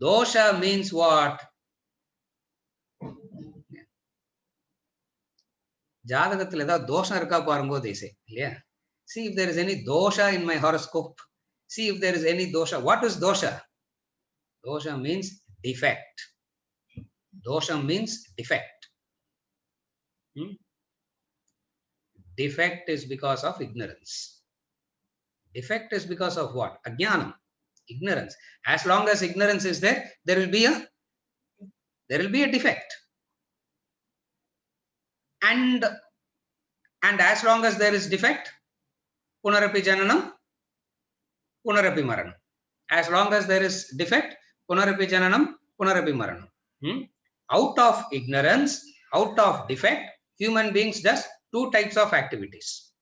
Dosha means what? Jatakathil edha dosha irukka parungo they say. Yeah. See if there is any dosha in my horoscope. See if there is any dosha. What is dosha? Dosha means defect. Dosha means defect. Defect is because of ignorance. Defect is because of what? Ajnanam. Ignorance. As long as ignorance is there, there will be a defect. And as long as there is defect, punarapi jananam, punarapi maranam. As long as there is defect, punarapi jananam, punarapi maranam. Out of ignorance, out of defect, human beings does 2 types of activities.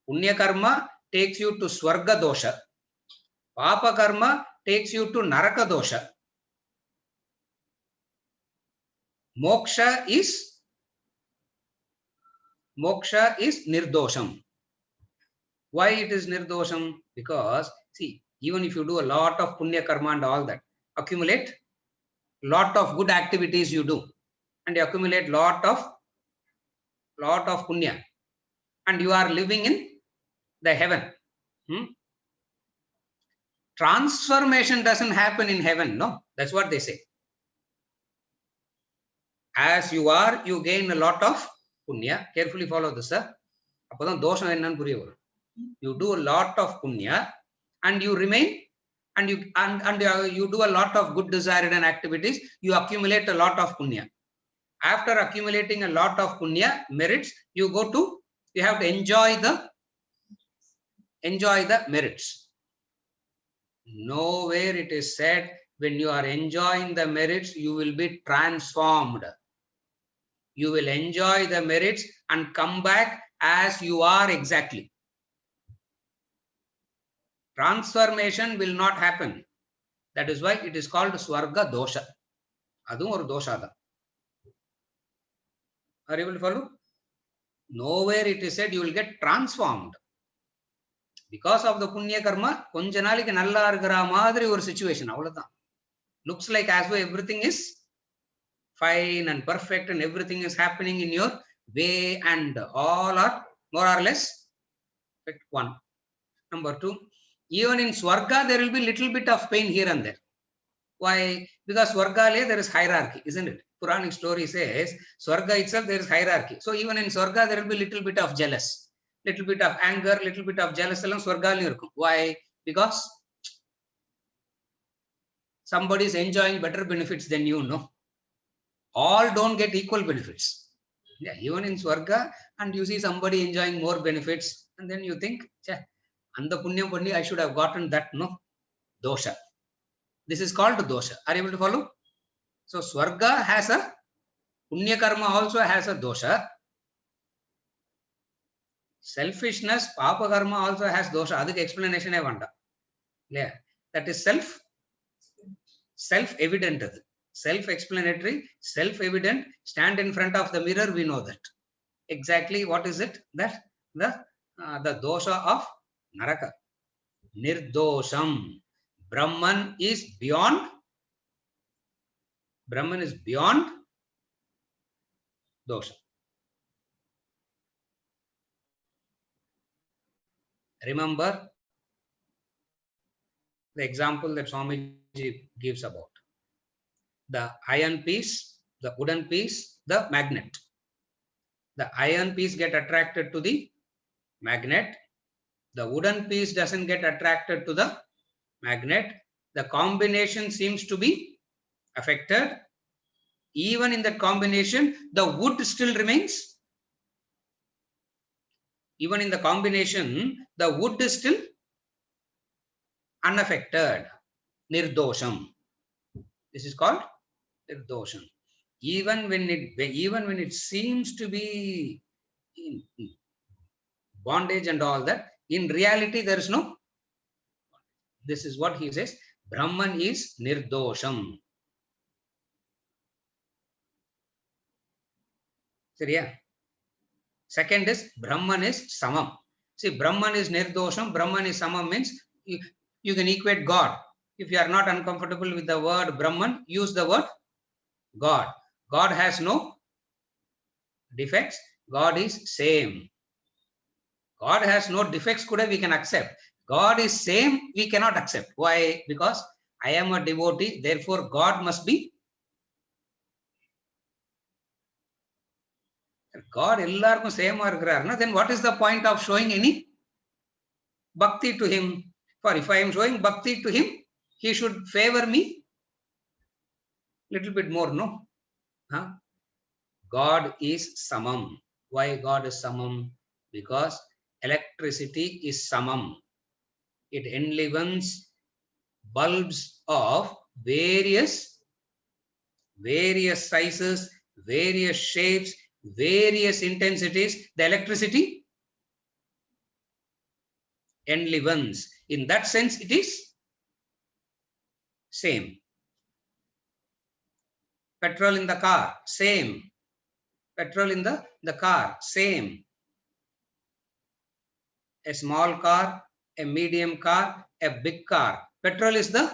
Punya karma takes you to Swarga dosha. Papa karma takes you to Naraka dosha. Moksha is nirdosham. Why it is nirdosham? Because see, even if you do a lot of punya karma and all that, accumulate lot of good activities you do, and you accumulate lot of punya, and you are living in the heaven. Transformation doesn't happen in heaven, no? That's what they say. As you are, you gain a lot of punya. Carefully follow this, sir. Appodan dosham ennan puriya varum. You do a lot of punya, and you remain, and you do a lot of good desired and activities. You accumulate a lot of punya. After accumulating a lot of punya merits, you have to enjoy the merits. Nowhere it is said when you are enjoying the merits, you will be transformed. You will enjoy the merits and come back as you are exactly. Transformation will not happen. That is why it is called Swarga Dosha. Adum or dosha. Are you able to follow? Nowhere it is said you will get transformed. Because of the punya karma, konja naaliki nalla irukra maadhiri or situation. Looks like as though everything is fine and perfect and everything is happening in your way and all are more or less perfect. One. Number two, even in Swarga, there will be little bit of pain here and there. Why? Because Swarga there is hierarchy, isn't it? Puranic story says, Swarga itself there is hierarchy. So even in Swarga, there will be little bit of jealous, little bit of anger, little bit of jealous. Why? Because somebody is enjoying better benefits than you know. All don't get equal benefits. Yeah, even in Swarga, and you see somebody enjoying more benefits, and then you think, and the punya punya, I should have gotten that, no? Dosha. This is called dosha. Are you able to follow? So Swarga has a punya karma, also has a dosha. Selfishness, papa karma also has dosha. Adhik explanation I want. Yeah, that is self-evident. Self-explanatory, self-evident. Stand in front of the mirror, we know that. Exactly what is it? That the dosha of Naraka. Nirdosham. Brahman is beyond. Brahman is beyond dosha. Remember the example that Swamiji gives about the iron piece, the wooden piece, the magnet. The iron piece get attracted to the magnet. The wooden piece doesn't get attracted to the magnet. The combination seems to be affected. Even in that combination, the wood still remains. Even in the combination, the wood is still unaffected. Nirdosham. This is called nirdosham. Even when it seems to be in bondage and all that, in reality there is no. This is what he says. Brahman is nirdosham. Seriya? Second is Brahman is samam. See, Brahman is nirdosham, Brahman is samam means you can equate God. If you are not uncomfortable with the word Brahman, use the word God. God has no defects. God is same. God has no defects, we can accept. God is same, we cannot accept. Why? Because I am a devotee, therefore God must be. God ellarkum same irukrar, then what is the point of showing any bhakti to him? For if I am showing bhakti to him, he should favor me little bit more, no? Huh? God is samam. Why God is samam? Because electricity is samam. It enlivens bulbs of various sizes, various shapes, various intensities. The electricity enlivens. In that sense, it is same. Petrol in the car, same. Petrol in the car, same. A small car, a medium car, a big car. Petrol is the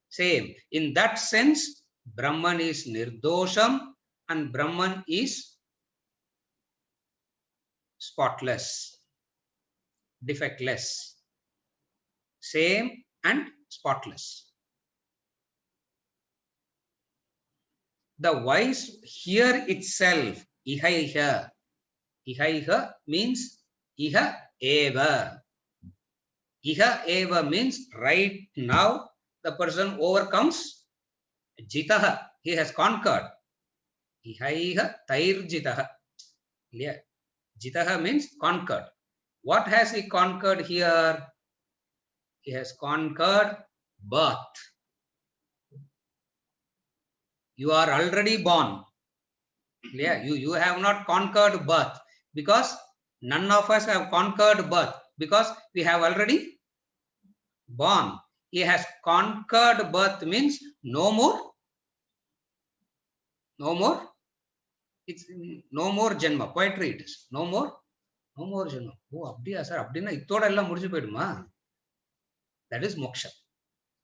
same. In that sense, Brahman is nirdosham and Brahman is spotless, defectless, same and spotless. The wise here itself, iha iha. Iha iha means iha eva. Iha eva means right now the person overcomes jitaha. He has conquered. Iha iha tair jitaha. Yeah. Jitaha means conquered. What has he conquered here? He has conquered birth. You are already born. Yeah, you have not conquered birth, because none of us have conquered birth, because we have already born. He has conquered birth means no more. It's no more janma. Poetry it is. No more janma. Oh, abdiya sir, abdina ittoda ella mudiju poiduma. That is moksha.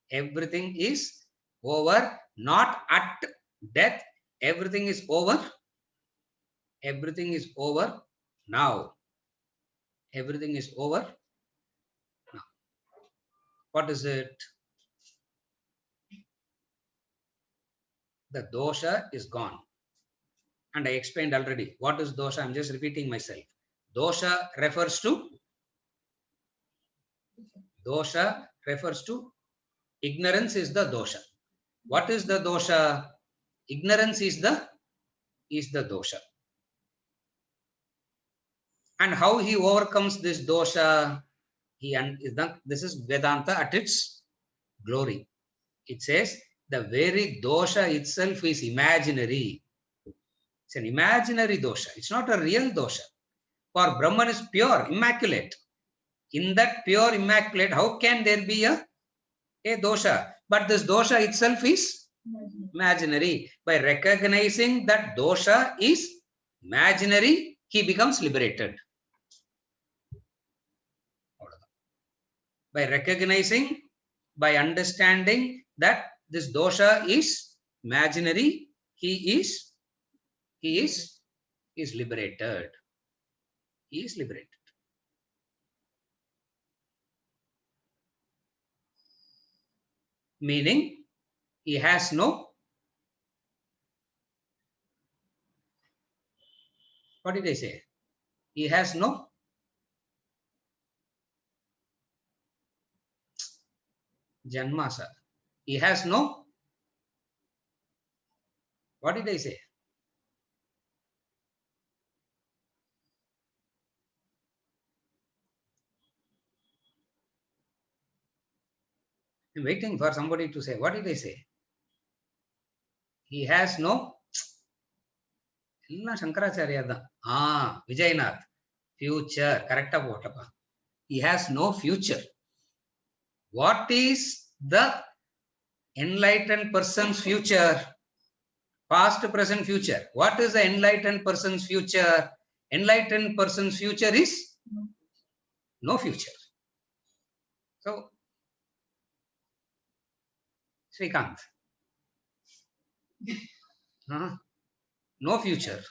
Everything is over, not at death. Everything is over. Everything is over now. Everything is over now. What is it? The dosha is gone. And I explained already. What is dosha? I'm just repeating myself. Dosha refers to ignorance is the dosha. What is the dosha? Ignorance is the dosha. And how he overcomes this dosha? This is Vedanta at its glory. It says the very dosha itself is imaginary. It's an imaginary dosha. It's not a real dosha. For Brahman is pure, immaculate. In that pure, immaculate, how can there be a dosha? But this dosha itself is imaginary. By recognizing that dosha is imaginary, he becomes liberated. By recognizing, by understanding that this dosha is imaginary, he is liberated. He is liberated. Meaning, he has no, what did I say? He has no janma, sir. He has no, what did I say? I'm waiting for somebody to say. What did I say? He has no. Illa Shankaracharya da. Vijaynath. Future. Correct apa? He has no future. What is the enlightened person's future? Past, present, future. What is the enlightened person's future? Enlightened person's future is no future. So, Srikanth. No future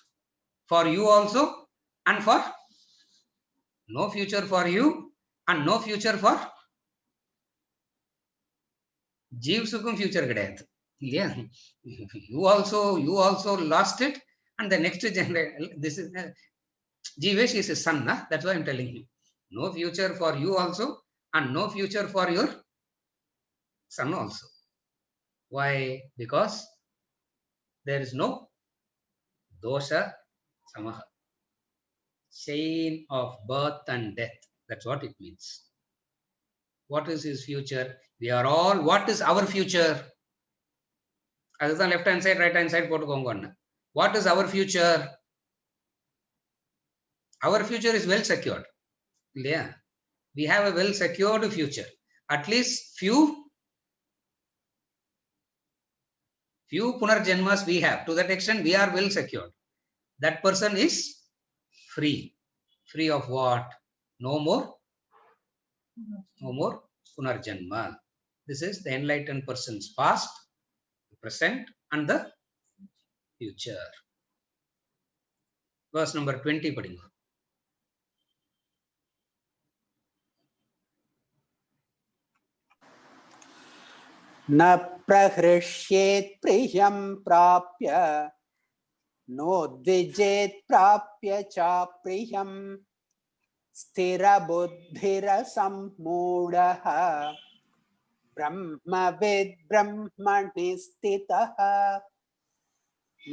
for you also, and for no future for you, and no future for Jeevsukum future கிடையாது. Yeah, you also lost it, and the next generation. This is Jeevesh is his son, nah? That's why I'm telling you. No future for you also, and no future for your son also. Why? Because there is no dosha samaha, chain of birth and death. That's what it means. What is his future? We are all, what is our future? அதுதான் left hand side, right hand side போட்டுக்கோங்க. What is our future? Our future is well secured. Yeah. We have a well secured future. At least few punarjanmas we have. To that extent, we are well secured. That person is free. Free of what? No more punarjanma. This is the enlightened person's past, present, and the future. Verse number 20 padinga. न प्रहृष्येत् प्रियं प्राप्य नोद्विजेत् प्राप्य च प्रियं स्थिरबुद्धिरसम्मूढः ब्रह्मविद् ब्रह्मणि स्थितः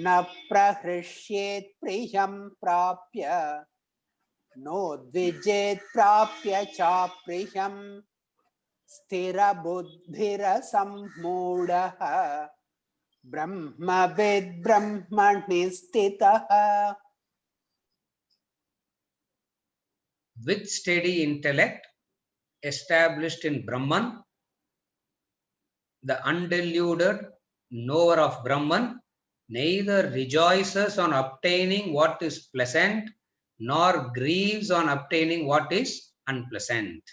न प्रहृष्येत् प्रियं प्राप्य नोद्विजेत् प्राप्य च प्रियं Sthira buddhira sammoodaha Brahmavid Brahmani sthitaha. With steady intellect established in Brahman, the undeluded knower of Brahman neither rejoices on obtaining what is pleasant nor grieves on obtaining what is unpleasant.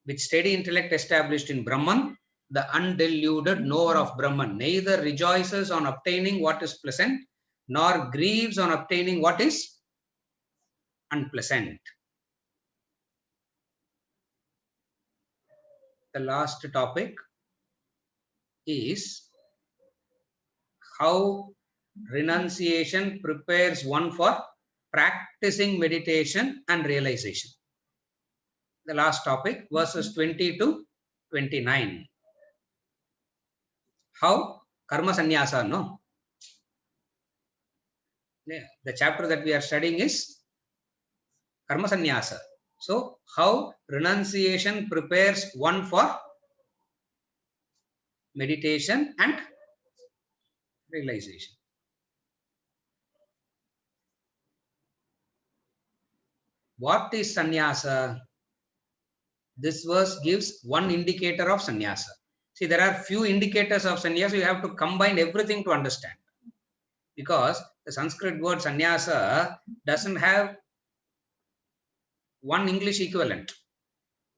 With steady intellect established in Brahman, the undeluded knower of Brahman neither rejoices on obtaining what is pleasant nor grieves on obtaining what is unpleasant. The last topic is how renunciation prepares one for practicing meditation and realization. The last topic, verses 20 to 29. How karma sannyasa, no? Yeah, the chapter that we are studying is karma sannyasa. So, how renunciation prepares one for meditation and realization. What is sannyasa? This verse gives one indicator of sannyasa. See, there are few indicators of sannyasa. You have to combine everything to understand. Because the Sanskrit word sannyasa doesn't have one English equivalent.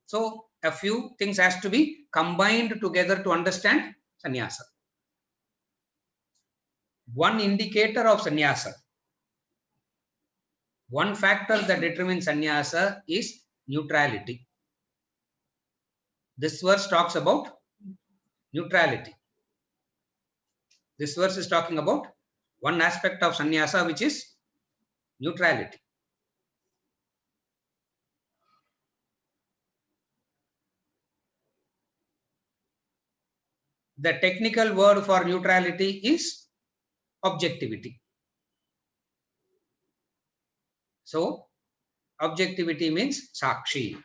So, a few things has to be combined together to understand sannyasa. One indicator of sannyasa. One factor that determines sannyasa is neutrality. This verse talks about neutrality. This verse is talking about one aspect of sannyasa, which is neutrality. The technical word for neutrality is objectivity. So, objectivity means sakshi.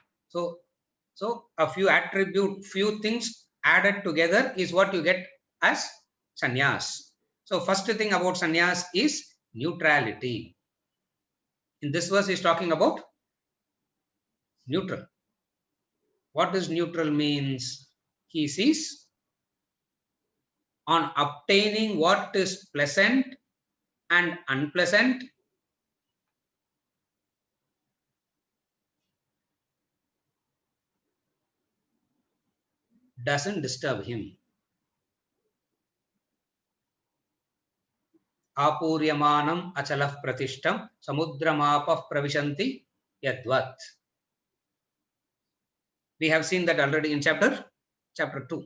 So a few things added together is what you get as sannyas. So, first thing about sannyas is neutrality. In this verse, is talking about neutral. What does neutral means? He sees on obtaining what is pleasant and unpleasant, doesn't disturb him. Apuryamanam achalah pratishtam samudramapah pravishanti yadvat. We have seen that already in chapter 2.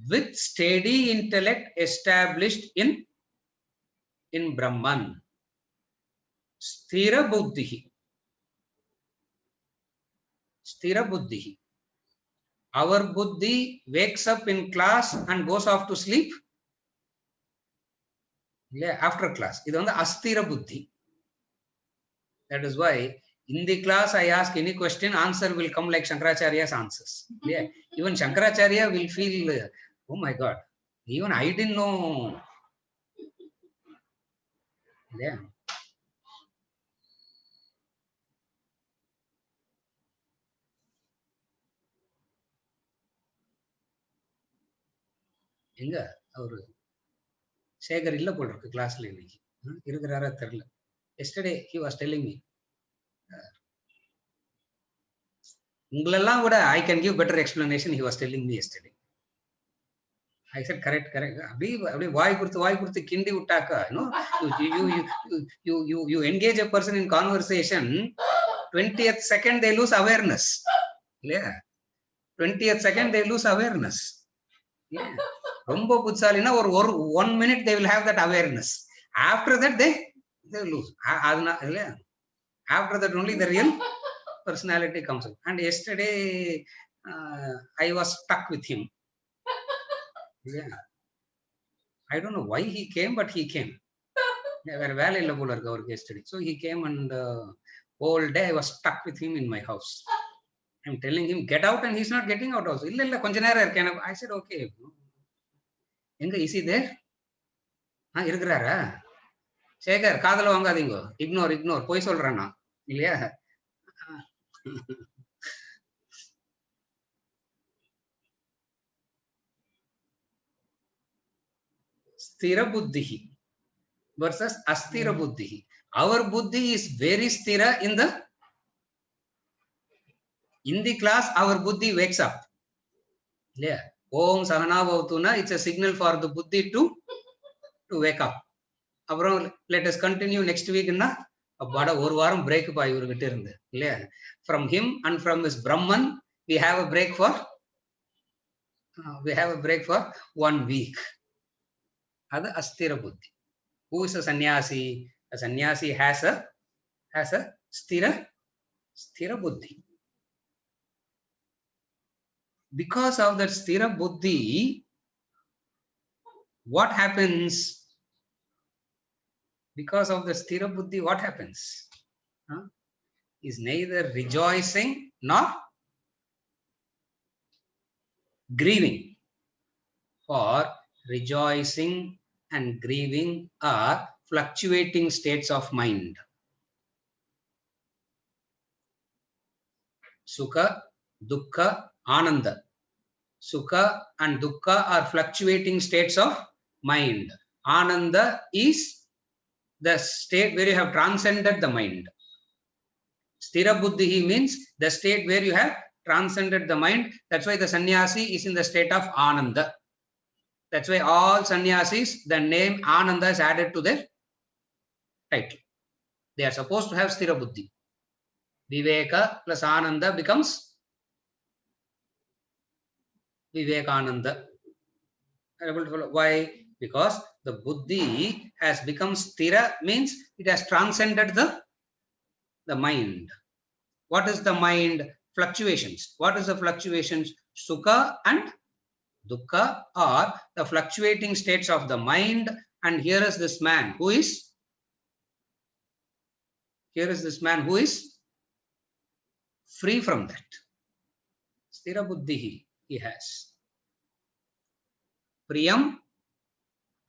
With steady intellect established in Brahman, sthira buddhihi. Sthira buddhihi. Our buddhi wakes up in class and goes off to sleep. Yeah, after class. This is asthira buddhi. That is why in the class I ask any question, answer will come like Shankaracharya's answers. Yeah. Even Shankaracharya will feel, oh my God, even I didn't know. Yeah. எங்க அவரு சேகர் இல்ல போல இருக்கு கிளாஸ்ல இன்னைக்கு இருக்கிறாரா தெரியல. Yesterday he was telling me, உங்களெல்லாம் விட I can give better explanation, he was telling me yesterday. I said correct. அப்படியே வாய் கொடுத்து கிண்டி விட்டாக்கா, you engage a person in conversation, 20th second they lose awareness. Yeah, 20th second they lose awareness. Yeah. ரொம்ப புத்திசாலினா ஒரு 1 minute they will have that awareness. After that they lose. After that only the real personality comes out. And yesterday I was stuck with him. Yeah. I don't know why he came, but he came. வேற வேலை இல்ல போல இருக்கு அவருக்கு yesterday. So he came and whole day I was stuck with him in my house. I'm telling him, get out, and he's not getting out also. Illa, konja nera irken. I said, okay. Enga, is he there? Irukrara? Shekhar, kadala vangadingo. Ignore. Poi solrana. Illaya? Sthira buddhi versus asthira buddhi. Our buddhi is very sthira in the class. Our buddhi wakes up. Yeah. Om Sahana Bhavtuna, it's a signal for the buddhi to wake up. Let us continue next week. One break from him and from his Brahman, we have a break for 1 week. That's asthira buddhi. Who is a sannyasi? A sannyasi has a sthira buddhi. Because of that sthira buddhi, what happens? Because of the sthira buddhi, what happens? Is neither rejoicing nor grieving. For rejoicing and grieving are fluctuating states of mind. Sukha, dukkha, ananda. Sukha and dukkha are fluctuating states of mind. Ananda is the state where you have transcended the mind. Sthira buddhi means the state where you have transcended the mind. That's why the sannyasi is in the state of ananda. That's why all sannyasis, the name Ananda is added to their title. They are supposed to have sthira buddhi. Viveka plus Ananda becomes Vivekananda. Why? Because the buddhi has become sthira, means it has transcended the mind. What is the mind? Fluctuations. What is the fluctuations? Sukha and dukkha are the fluctuating states of the mind. And here is this man who is free from that. Sthira buddhi he has. Priyam,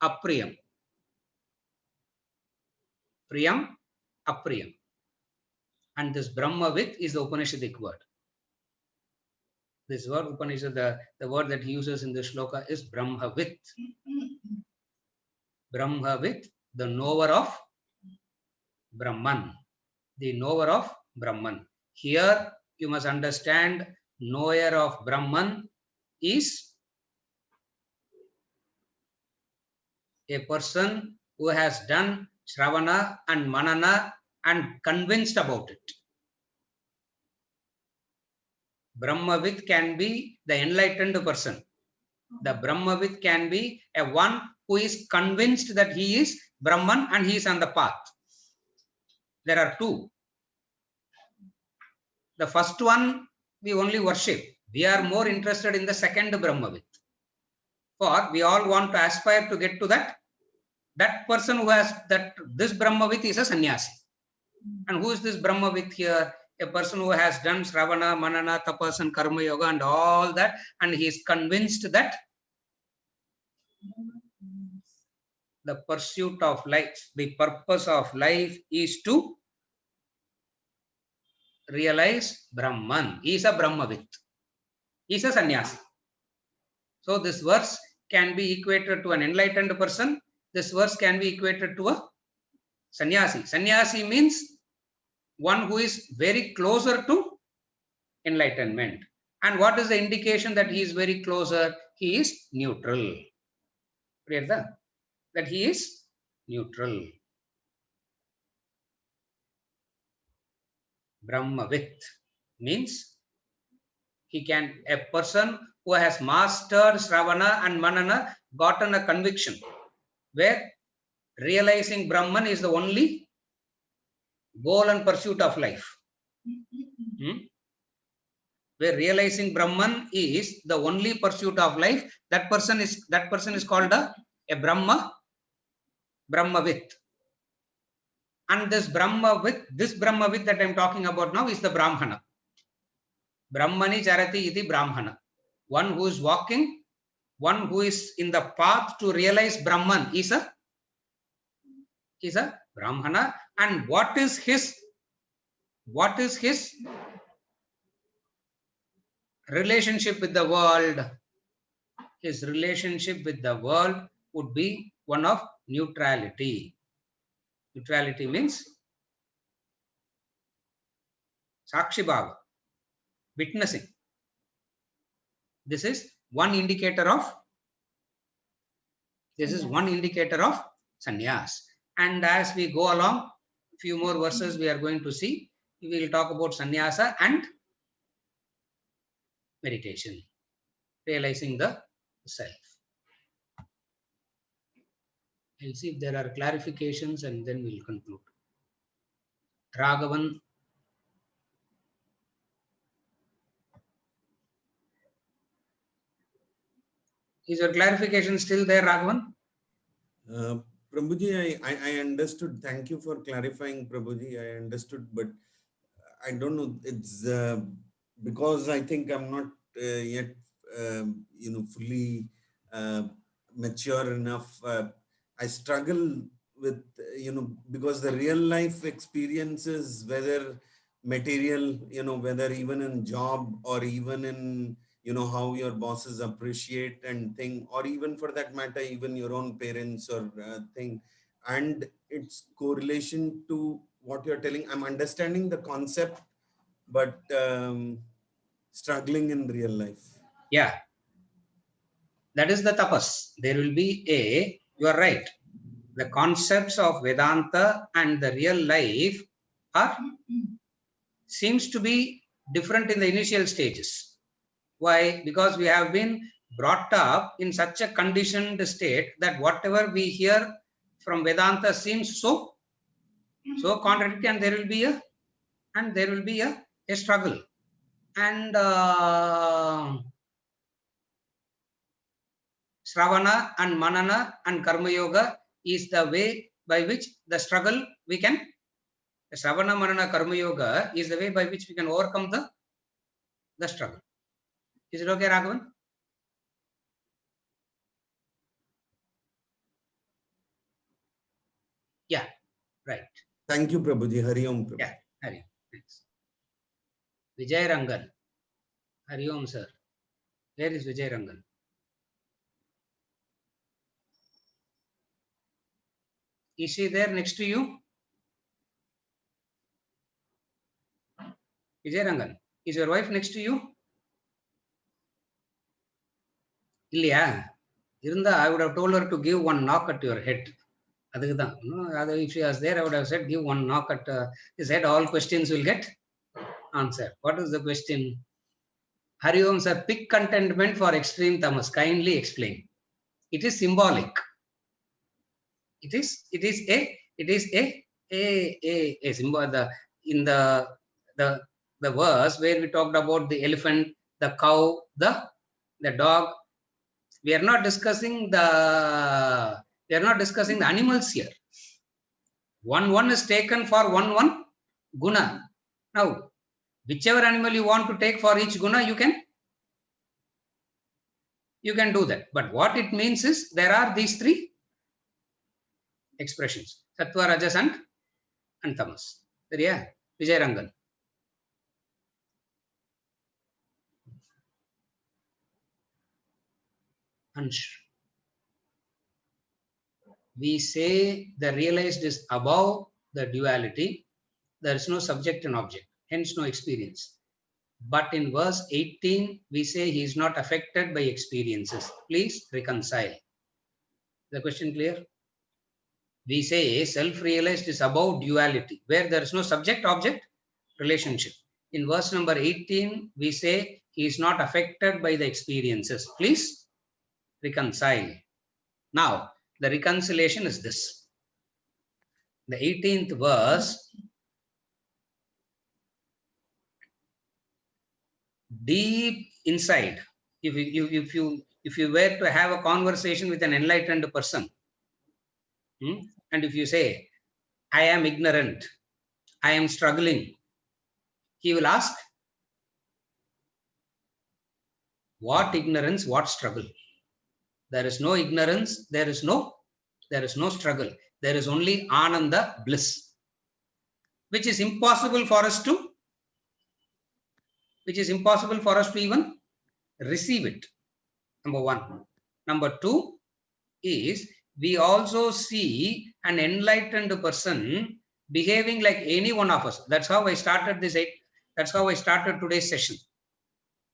apriyam. Priyam, apriyam. And this Brahmavit is the Upanishadic word. This word Upanishad, the word that he uses in this shloka is Brahmavit. Brahmavit, the knower of Brahman. The knower of Brahman. Here you must understand, knower of Brahman is a person who has done Shravana and Manana and convinced about it. Brahmavit can be the enlightened person. The Brahmavit can be a one who is convinced that he is Brahman and he is on the path. There are two. The first one we only worship. We are more interested in the second Brahmavit. For we all want to aspire to get to that person who has that. This Brahmavit is a sannyasi. And who is this Brahmavit here? A person who has done Shravana, Manana, Tapas and Karma Yoga and all that, and he is convinced that the pursuit of life, the purpose of life is to realize Brahman. He is a Brahmavit. He is a sannyasi. So this verse can be equated to an enlightened person. This verse can be equated to a sannyasi. Sannyasi means one who is very closer to enlightenment. And what is the indication that he is very closer? He is neutral. That he is neutral. Brahmavit means a person who has mastered Shravana and Manana, gotten a conviction where realizing Brahman is the only goal and pursuit of life. Where realizing Brahman is the only pursuit of life, that person is called a Brahmavit. And this Brahmavit that I am talking about now is the Brahmana. Brahmani charati iti Brahmana. One who is walking, one who is in the path to realize Brahman is a Brahmana. And what is his relationship with the world? His relationship with the world would be one of neutrality. Neutrality means Sakshi Bhava, witnessing. This is one indicator of sannyas. And as we go along, few more verses we are going to see. We will talk about sannyasa and meditation, realizing the self. I'll see if there are clarifications and then we'll conclude. Raghavan. Is your clarification still there, Raghavan? Prabhuji, I understood. Thank you for clarifying, Prabhuji. I understood, but I don't know. It's because I think I'm not yet, fully mature enough. I struggle with, because the real life experiences, whether material, whether even in job or even in, how your bosses appreciate and think, or even for that matter, even your own parents or thing, and its correlation to what you're telling. I'm understanding the concept, but struggling in real life. Yeah. That is the tapas. There will be you are right. The concepts of Vedanta and the real life seems to be different in the initial stages. Why? Because we have been brought up in such a conditioned state that whatever we hear from Vedanta seems so contradictory, and there will be a struggle. And Shravana and Manana and Karma Yoga is the way by which the struggle we can. Shravana, Manana, Karma Yoga is the way by which we can overcome the struggle. Is it okay, Raghavan? Yeah, right. Thank you, Prabhuji. Hari Om, Prabhuji. Yeah, Hari Om. Thanks. Vijay Rangan. Hari Om, sir. Where is Vijay Rangan? Is she there next to you? Vijay Rangan. Is your wife next to you? Ilya. I would have told her to give one knock at your head. If she was there, I would have said, give one knock at his head. All questions will get answered. What is the question? Hari Om, sir, pick contentment for extreme tamas. Kindly explain. It is symbolic. It is a symbol. In the verse where we talked about the elephant, the cow, the dog. We are not discussing the animals here. One is taken for one guna. Now, whichever animal you want to take for each guna, you can do that. But what it means is there are these three expressions: Sattva, Rajas, and Tamas. Yeah, Vijay Rangan. Ansh. We say the realized is above the duality. There is no subject and object, hence no experience. But in verse 18, we say he is not affected by experiences. Please reconcile. The question clear? We say self-realized is above duality, where there is no subject-object relationship. In verse number 18, we say he is not affected by the experiences. Please reconcile. Now, the reconciliation is this. The 18th verse, deep inside, if you were to have a conversation with an enlightened person, and if you say, I am ignorant, I am struggling, he will ask, What ignorance, what struggle? There is no ignorance, there is no struggle. There is only Ananda, bliss, which is impossible for us to even receive it. Number one. Number two is we also see an enlightened person behaving like any one of us. That's how I started this. That's how I started today's session.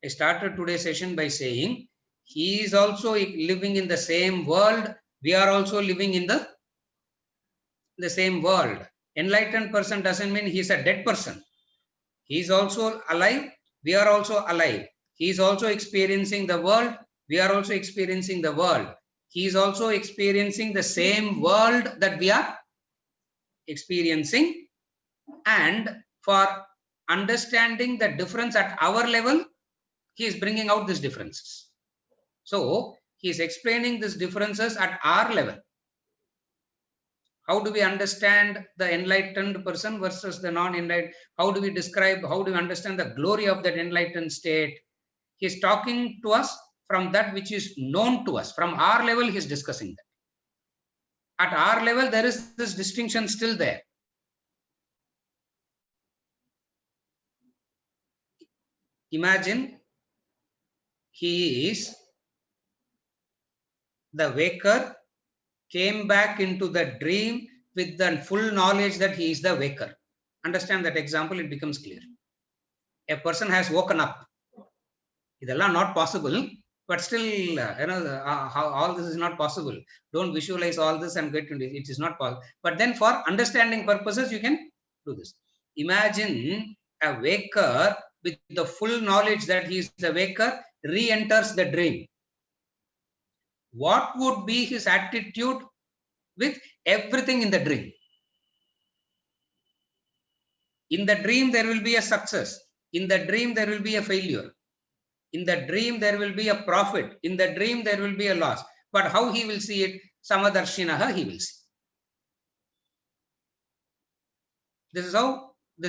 I started today's session by saying he is also living in the same world. We are also living in the same world. Enlightened person doesn't mean he's a dead person. He is also alive. We are also alive. He is also experiencing the world. We are also experiencing the world. He is also experiencing the same world that we are experiencing. And for understanding the difference at our level, he is bringing out these differences. So he is explaining these differences at our level. How do we understand the enlightened person versus the non-enlightened? How do we understand the glory of that enlightened state? He is talking to us from that which is known to us. From our level, he is discussing that. At our level, there is this distinction still there. Imagine he is the waker, came back into the dream with the full knowledge that he is the waker. Understand that example, it becomes clear. A person has woken up. Idella not possible, but still, how all this is not possible. Don't visualize all this and get into it. It is not possible. But then for understanding purposes, you can do this. Imagine a waker with the full knowledge that he is the waker re-enters the dream. What would be his attitude with everything in the dream? In the dream, there will be a success. In the dream, there will be a failure. In the dream, there will be a profit. In the dream, there will be a loss. But how he will see it? Samadarshinaha, he will see. This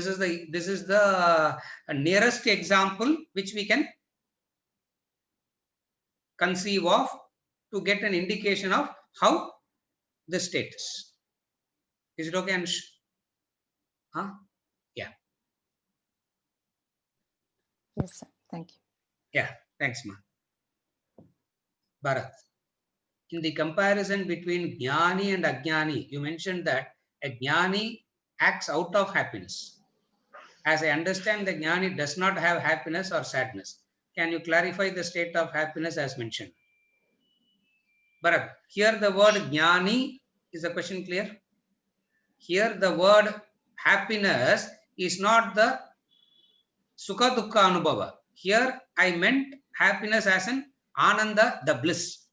is the nearest example which we can conceive of to get an indication of how the state is. Is it okay, Anush? Huh? Yeah. Yes, sir. Thank you. Yeah, thanks, ma. Bharat, in the comparison between Jnani and Ajnani, you mentioned that a Jnani acts out of happiness. As I understand, the Jnani does not have happiness or sadness. Can you clarify the state of happiness as mentioned? Bharat, here the word Jnani, is the question clear? Here the word happiness is not the Sukha Dukkha Anubhava. Here I meant happiness as an Ananda, the bliss.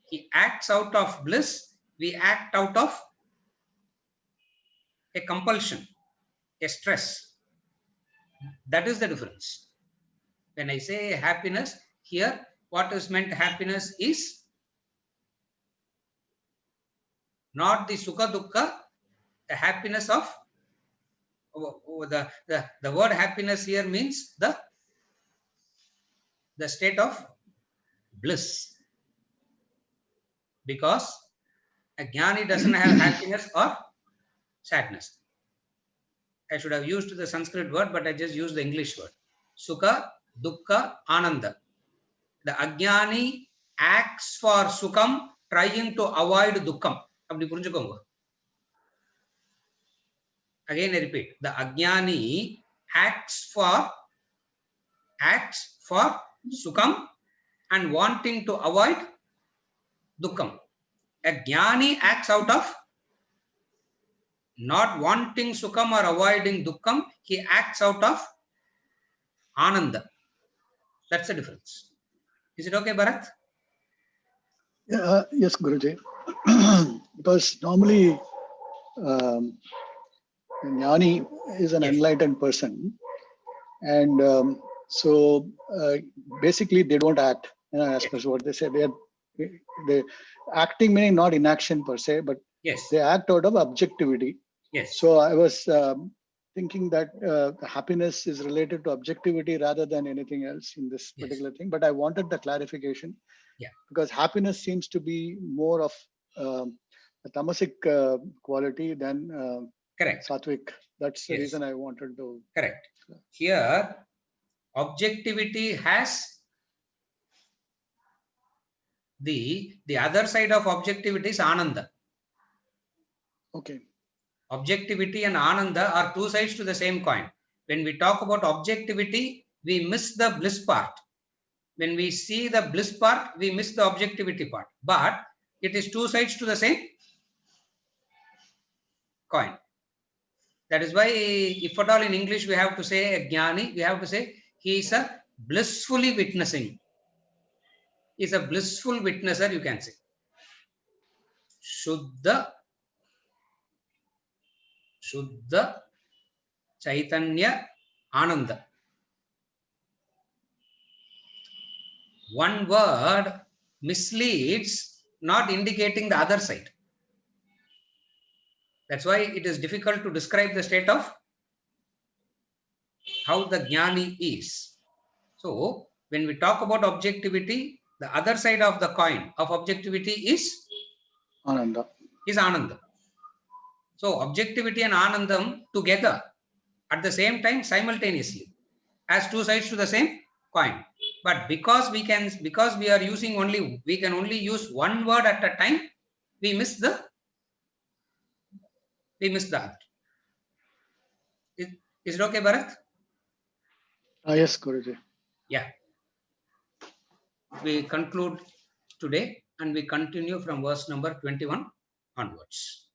He acts out of bliss. We act out of a compulsion, a stress. That is the difference. When I say happiness, here what is meant happiness is not the Sukha Dukkha, the happiness of the word happiness here means the state of bliss, because a Jnani doesn't have happiness or sadness. I should have used the Sanskrit word, but I just used the English word. Sukha, Dukkha, Ananda. The Ajnani acts for Sukham, trying to avoid Dukkham. Again, I repeat. The Ajnani acts for Sukham and wanting to avoid Dukkham. A Jnani acts out of not wanting Sukham or avoiding Dukkham. He acts out of Ananda. That's the difference. Is it okay, Bharat? Yes, Guruji. Because normally Jnani is an enlightened person, and so basically they don't act. As per what they say, they acting meaning not inaction per se, but Yes. they act out of objectivity. Yes. So I was thinking that happiness is related to objectivity rather than anything else in this Yes. particular thing. But I wanted the clarification. Yeah. Because happiness seems to be more of a tamasic quality than Correct. sattvic. That's the Yes. reason I wanted to. Correct. Here, objectivity has the other side of objectivity is Ananda. Okay. Objectivity and Ananda are two sides to the same coin. When we talk about objectivity, we miss the bliss part. When we see the bliss part, we miss the objectivity part. But it is two sides to the same coin. That is why, if at all in English we have to say a jnani, we have to say he is a blissfully witnessing. He is a blissful witnesser, you can say. Shuddha Chaitanya Ananda. One word misleads, not indicating the other side. That's why it is difficult to describe the state of how the jnani is. So, when we talk about objectivity, the other side of the coin of objectivity is Ananda. Ananda. So, objectivity and Anandam together at the same time simultaneously as two sides to the same coin. But because we can only use one word at a time, we miss the other. Is it okay, Bharat? Yes, Guruji. Yeah. We conclude today and we continue from verse number 21 onwards.